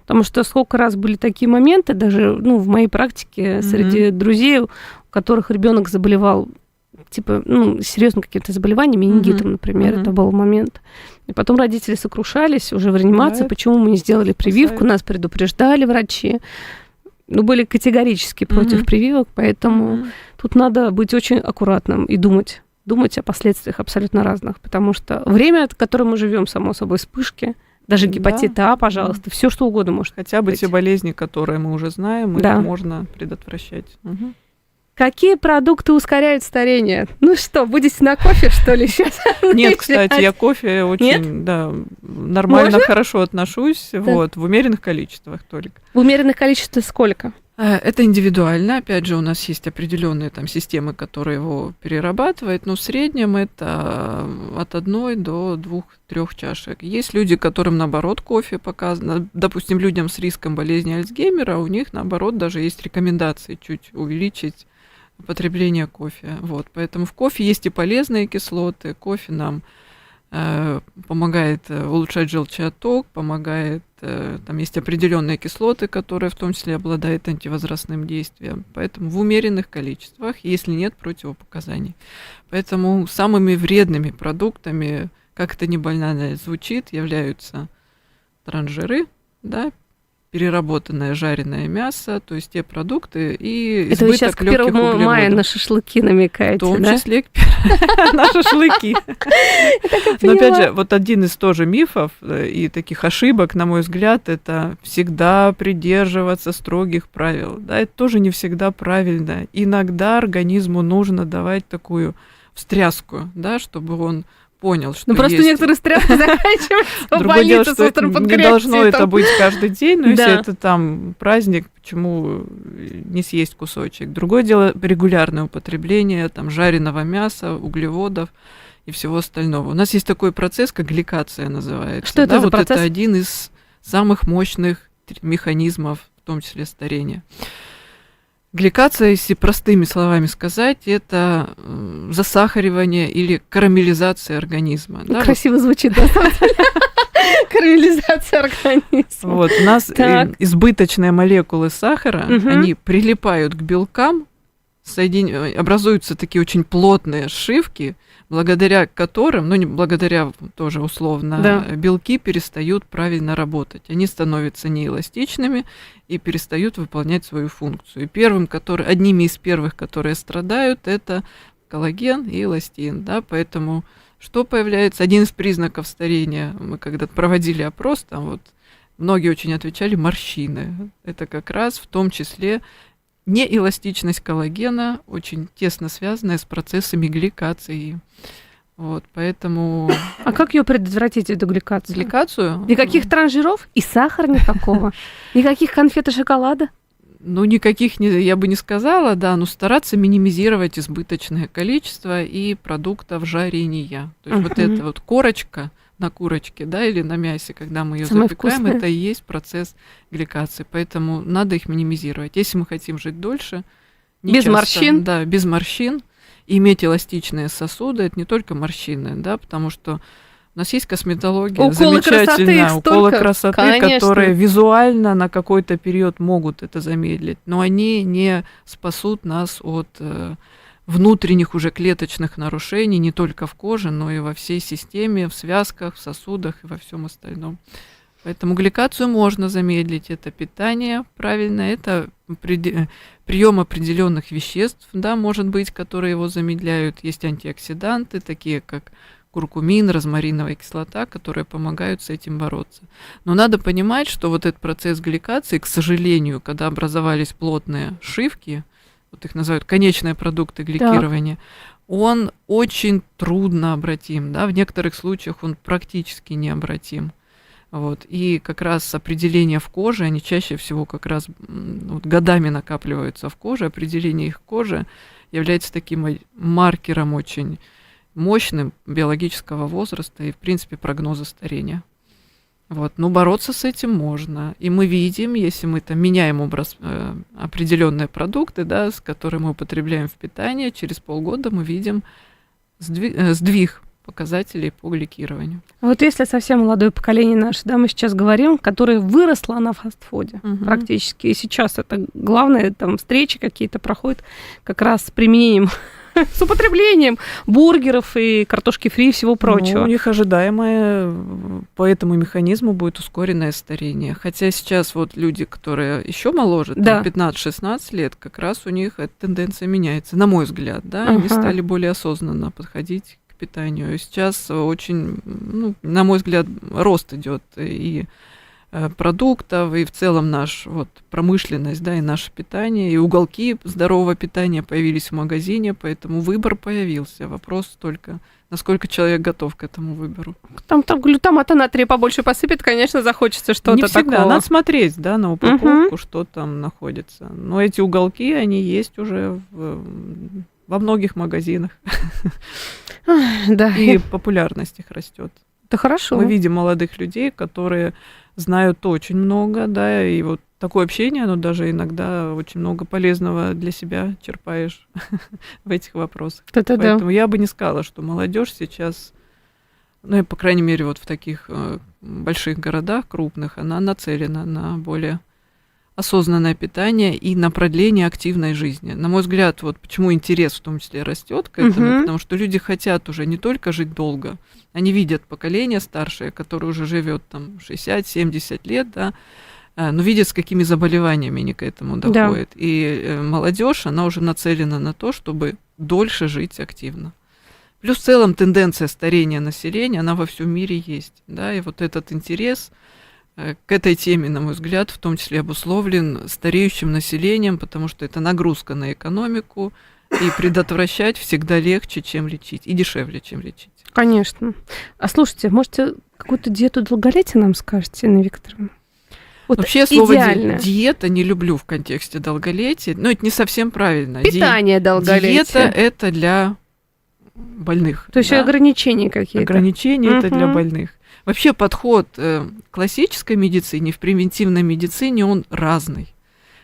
Потому что сколько раз были такие моменты, даже в моей практике среди друзей, у которых ребенок заболевал серьезным каким-то заболеванием, менингитом, например, это был момент. И потом родители сокрушались уже в реанимации, почему мы не сделали прививку, нас предупреждали врачи. Были категорически против прививок, поэтому тут надо быть очень аккуратным и думать о последствиях абсолютно разных, потому что время, в котором мы живем, само собой, вспышки, даже гепатита А, пожалуйста, все что угодно может хотя бы быть. Те болезни, которые мы уже знаем, их можно предотвращать. Какие продукты ускоряют старение? Будете на кофе, что ли, сейчас? Нет, кстати, я кофе очень, нормально, хорошо отношусь, в умеренных количествах только. В умеренных количествах сколько? Это индивидуально. Опять же, у нас есть определенные системы, которые его перерабатывают, но в среднем это от 1 до 2-3 чашек. Есть люди, которым, наоборот, кофе показано. Допустим, людям с риском болезни Альцгеймера, у них, наоборот, даже есть рекомендации чуть увеличить потребление кофе. Поэтому в кофе есть и полезные кислоты. Кофе нам помогает улучшать желчеотток, помогает, есть определенные кислоты, которые в том числе обладают антивозрастным действием. Поэтому в умеренных количествах, если нет противопоказаний. Поэтому самыми вредными продуктами, как это не банально звучит, являются трансжиры, переработанное жареное мясо, то есть те продукты и избыток легких углеводов. Это вы сейчас к 1 мая на шашлыки намекаете, в том числе на шашлыки. Но опять же, один из тоже мифов и таких ошибок, на мой взгляд, это всегда придерживаться строгих правил. Это тоже не всегда правильно. Иногда организму нужно давать такую встряску, чтобы он понял, что Ну, просто есть... некоторые стрессы заканчиваются в Другое дело, больнице с что острым не должно это панкреатитом. быть каждый день, но если Да. это там праздник, почему не съесть кусочек? Другое дело регулярное употребление там жареного мяса, углеводов и всего остального. У нас есть такой процесс, как гликация называется. Что это да, за вот процесс? это один из самых мощных механизмов, в том числе старения. Гликация, если простыми словами сказать, это засахаривание или карамелизация организма. Да, Красиво звучит, на самом деле. Карамелизация организма. Вот, у нас Так. избыточные молекулы сахара, Мгм. они прилипают к белкам, образуются такие очень плотные сшивки, благодаря которым, ну не благодаря тоже условно, Да. белки перестают правильно работать. Они становятся неэластичными и перестают выполнять свою функцию. И одними из первых, которые страдают, это коллаген и эластин. Да? Поэтому что появляется? Один из признаков старения, мы когда проводили опрос, там вот многие очень отвечали морщины. Это как раз в том числе неэластичность коллагена, очень тесно связанная с процессами гликации. Вот, поэтому... А как ее предотвратить, эту гликацию? Гликацию? Никаких транжиров и сахара никакого? Никаких конфет и шоколада? Ну, никаких я бы не сказала, да, но стараться минимизировать избыточное количество и продуктов жарения. То есть вот эта вот корочка на курочке, да, или на мясе, когда мы ее Самое запекаем, вкусное. это и есть процесс гликации. Поэтому надо их минимизировать. Если мы хотим жить дольше, не Без часто, морщин? Да, без морщин. И иметь эластичные сосуды, это не только морщины, да, потому что у нас есть косметология Уколы красоты, замечательная, их уколы столько. красоты, Конечно. которые визуально на какой-то период могут это замедлить, но они не спасут нас от внутренних уже клеточных нарушений не только в коже, но и во всей системе, в связках, в сосудах и во всем остальном. Поэтому гликацию можно замедлить. Это питание правильное, это прием определенных веществ, да, может быть, которые его замедляют. Есть антиоксиданты, такие как куркумин, розмариновая кислота, которые помогают с этим бороться. Но надо понимать, что вот этот процесс гликации, к сожалению, когда образовались плотные шивки, вот их называют конечные продукты гликирования, он очень трудно обратим, да, в некоторых случаях он практически необратим. Вот. И как раз определения в коже, они чаще всего как раз вот, годами накапливаются в коже, определение их кожи является таким маркером очень мощным биологического возраста и, в принципе, прогноза старения. Вот. Но бороться с этим можно. И мы видим, если мы там меняем определенные продукты, да, с которыми мы употребляем в питание, через полгода мы видим сдвиг показателей по гликированию. Вот если совсем молодое поколение наше, да, мы сейчас говорим, которое выросло на фастфуде практически, и сейчас это главное, там встречи какие-то проходят как раз с применением, с употреблением бургеров и картошки фри и всего прочего. Ну, у них ожидаемое по этому механизму будет ускоренное старение. Хотя сейчас вот люди, которые еще моложе, Да. 15-16 лет, как раз у них эта тенденция меняется, на мой взгляд, да, они стали более осознанно подходить к питанию. И сейчас очень, ну, на мой взгляд, рост идет и продуктов, и в целом наш вот промышленность, да, и наше питание, и уголки здорового питания появились в магазине, поэтому выбор появился. Вопрос только, насколько человек готов к этому выбору. Там глютамата натрия побольше посыпет, конечно, захочется что-то Не всегда, такого. надо смотреть, да, на упаковку, что там находится. Но эти уголки, они есть уже во многих магазинах. Да. И популярность их растет. Это хорошо. Мы видим молодых людей, которые знают очень много, да, и вот такое общение, оно даже иногда очень много полезного для себя черпаешь в этих вопросах. Это да. Поэтому я бы не сказала, что молодежь сейчас, ну и по крайней мере вот в таких больших городах крупных, она нацелена на более осознанное питание и на продление активной жизни. На мой взгляд, вот почему интерес в том числе растет к этому, потому что люди хотят уже не только жить долго, они видят поколение старшее, которое уже живет там 60-70 лет, да, но видят, с какими заболеваниями они к этому доходят. Да. И молодежь, она уже нацелена на то, чтобы дольше жить активно. Плюс в целом тенденция старения населения, она во всем мире есть, да, и вот этот интерес к этой теме, на мой взгляд, в том числе обусловлен стареющим населением, потому что это нагрузка на экономику, И предотвращать всегда легче, чем лечить. И дешевле, чем лечить. Конечно. А слушайте, можете какую-то диету долголетия нам скажете, Инна Викторовна? Вот вообще слово идеально. диета не люблю в контексте долголетия. Но это не совсем правильно. Питание долголетия. Диета это для больных. То есть ограничения какие-то. Ограничения это для больных. Вообще подход к классической медицине, в превентивной медицине он разный.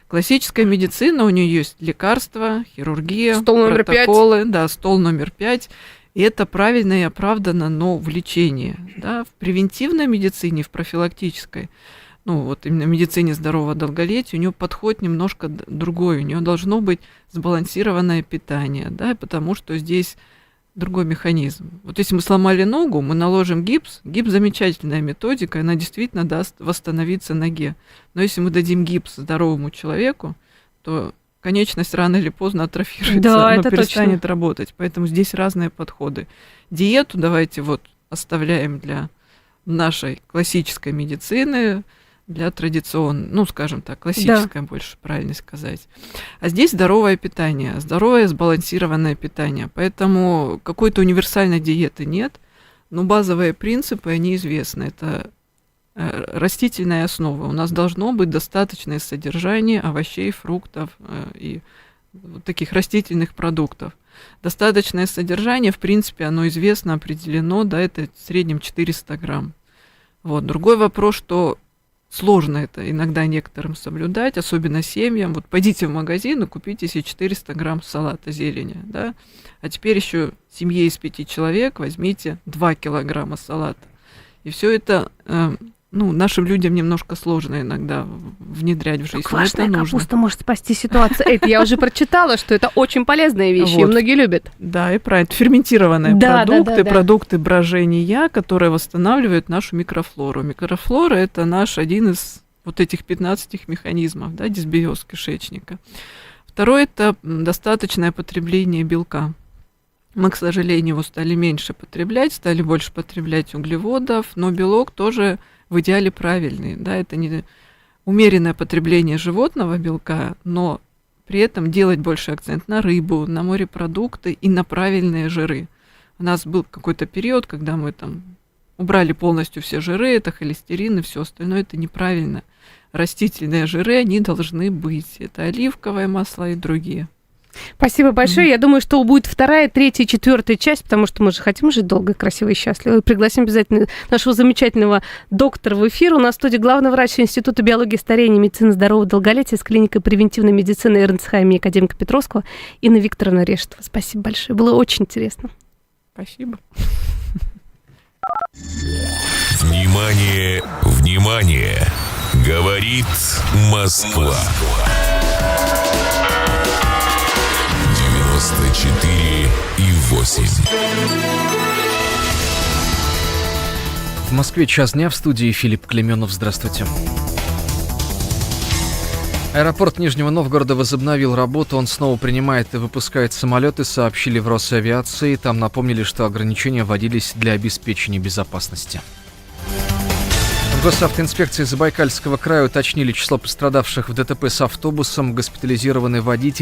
Классическая медицина, у нее есть лекарства, хирургия, стол номер протоколы, 5. Да, стол номер 5. И это правильно и оправдано, но в лечении. Да. В превентивной медицине, в профилактической, ну вот именно в медицине здорового долголетия, у нее подход немножко другой. У нее должно быть сбалансированное питание, да, потому что здесь другой механизм. Вот если мы сломали ногу, мы наложим гипс. Гипс замечательная методика, она действительно даст восстановиться ноге. Но если мы дадим гипс здоровому человеку, то конечность рано или поздно атрофируется, да, она это перестанет точно работать. Поэтому здесь разные подходы. Диету давайте вот оставляем для нашей классической медицины, для традиционной, ну, скажем так, классическое, больше правильно сказать. А здесь здоровое питание, здоровое сбалансированное питание. Поэтому какой-то универсальной диеты нет, но базовые принципы, они известны. Это растительная основа. У нас должно быть достаточное содержание овощей, фруктов и вот таких растительных продуктов. Достаточное содержание, в принципе, оно известно, определено, да, это в среднем 400 грамм. Вот. Другой вопрос, что сложно это иногда некоторым соблюдать, особенно семьям. Вот пойдите в магазин и купите себе 400 грамм салата зелени, да? А теперь еще семье из 5 человек возьмите 2 килограмма салата. И все это, ну, нашим людям немножко сложно иногда внедрять в жизнь. Квашеная капуста может спасти ситуацию. Это я уже прочитала, что это очень полезная вещь, и многие любят. Да, и правильно. Ферментированные продукты брожения, которые восстанавливают нашу микрофлору. Микрофлора – это наш один из вот этих 15 механизмов, да, дисбиоз кишечника. Второе – это достаточное потребление белка. Мы, к сожалению, его стали меньше потреблять, стали больше потреблять углеводов, но белок тоже в идеале правильный. Да, это не умеренное потребление животного белка, но при этом делать больше акцент на рыбу, на морепродукты и на правильные жиры. У нас был какой-то период, когда мы там убрали полностью все жиры, это холестерин и все остальное, это неправильно. Растительные жиры, они должны быть. Это оливковое масло и другие. Спасибо большое. Я думаю, что будет 2-я, 3-я, 4-я часть, потому что мы же хотим жить долго, красиво и счастливо. И пригласим обязательно нашего замечательного доктора в эфир. У нас в студии главный врач Института биологии старения и медицины здорового долголетия с клиникой превентивной медицины РНЦХ имени академика Петровского Инна Викторовна Решетова. Спасибо большое. Было очень интересно. Спасибо. Внимание, внимание! Говорит Москва. 94,8. В Москве час дня, в студии Филипп Клеменов. Здравствуйте. Аэропорт Нижнего Новгорода возобновил работу. Он снова принимает и выпускает самолеты, сообщили в Росавиации. Там напомнили, что ограничения вводились для обеспечения безопасности. В госавтоинспекции Забайкальского края уточнили число пострадавших в ДТП с автобусом. Госпитализированный водитель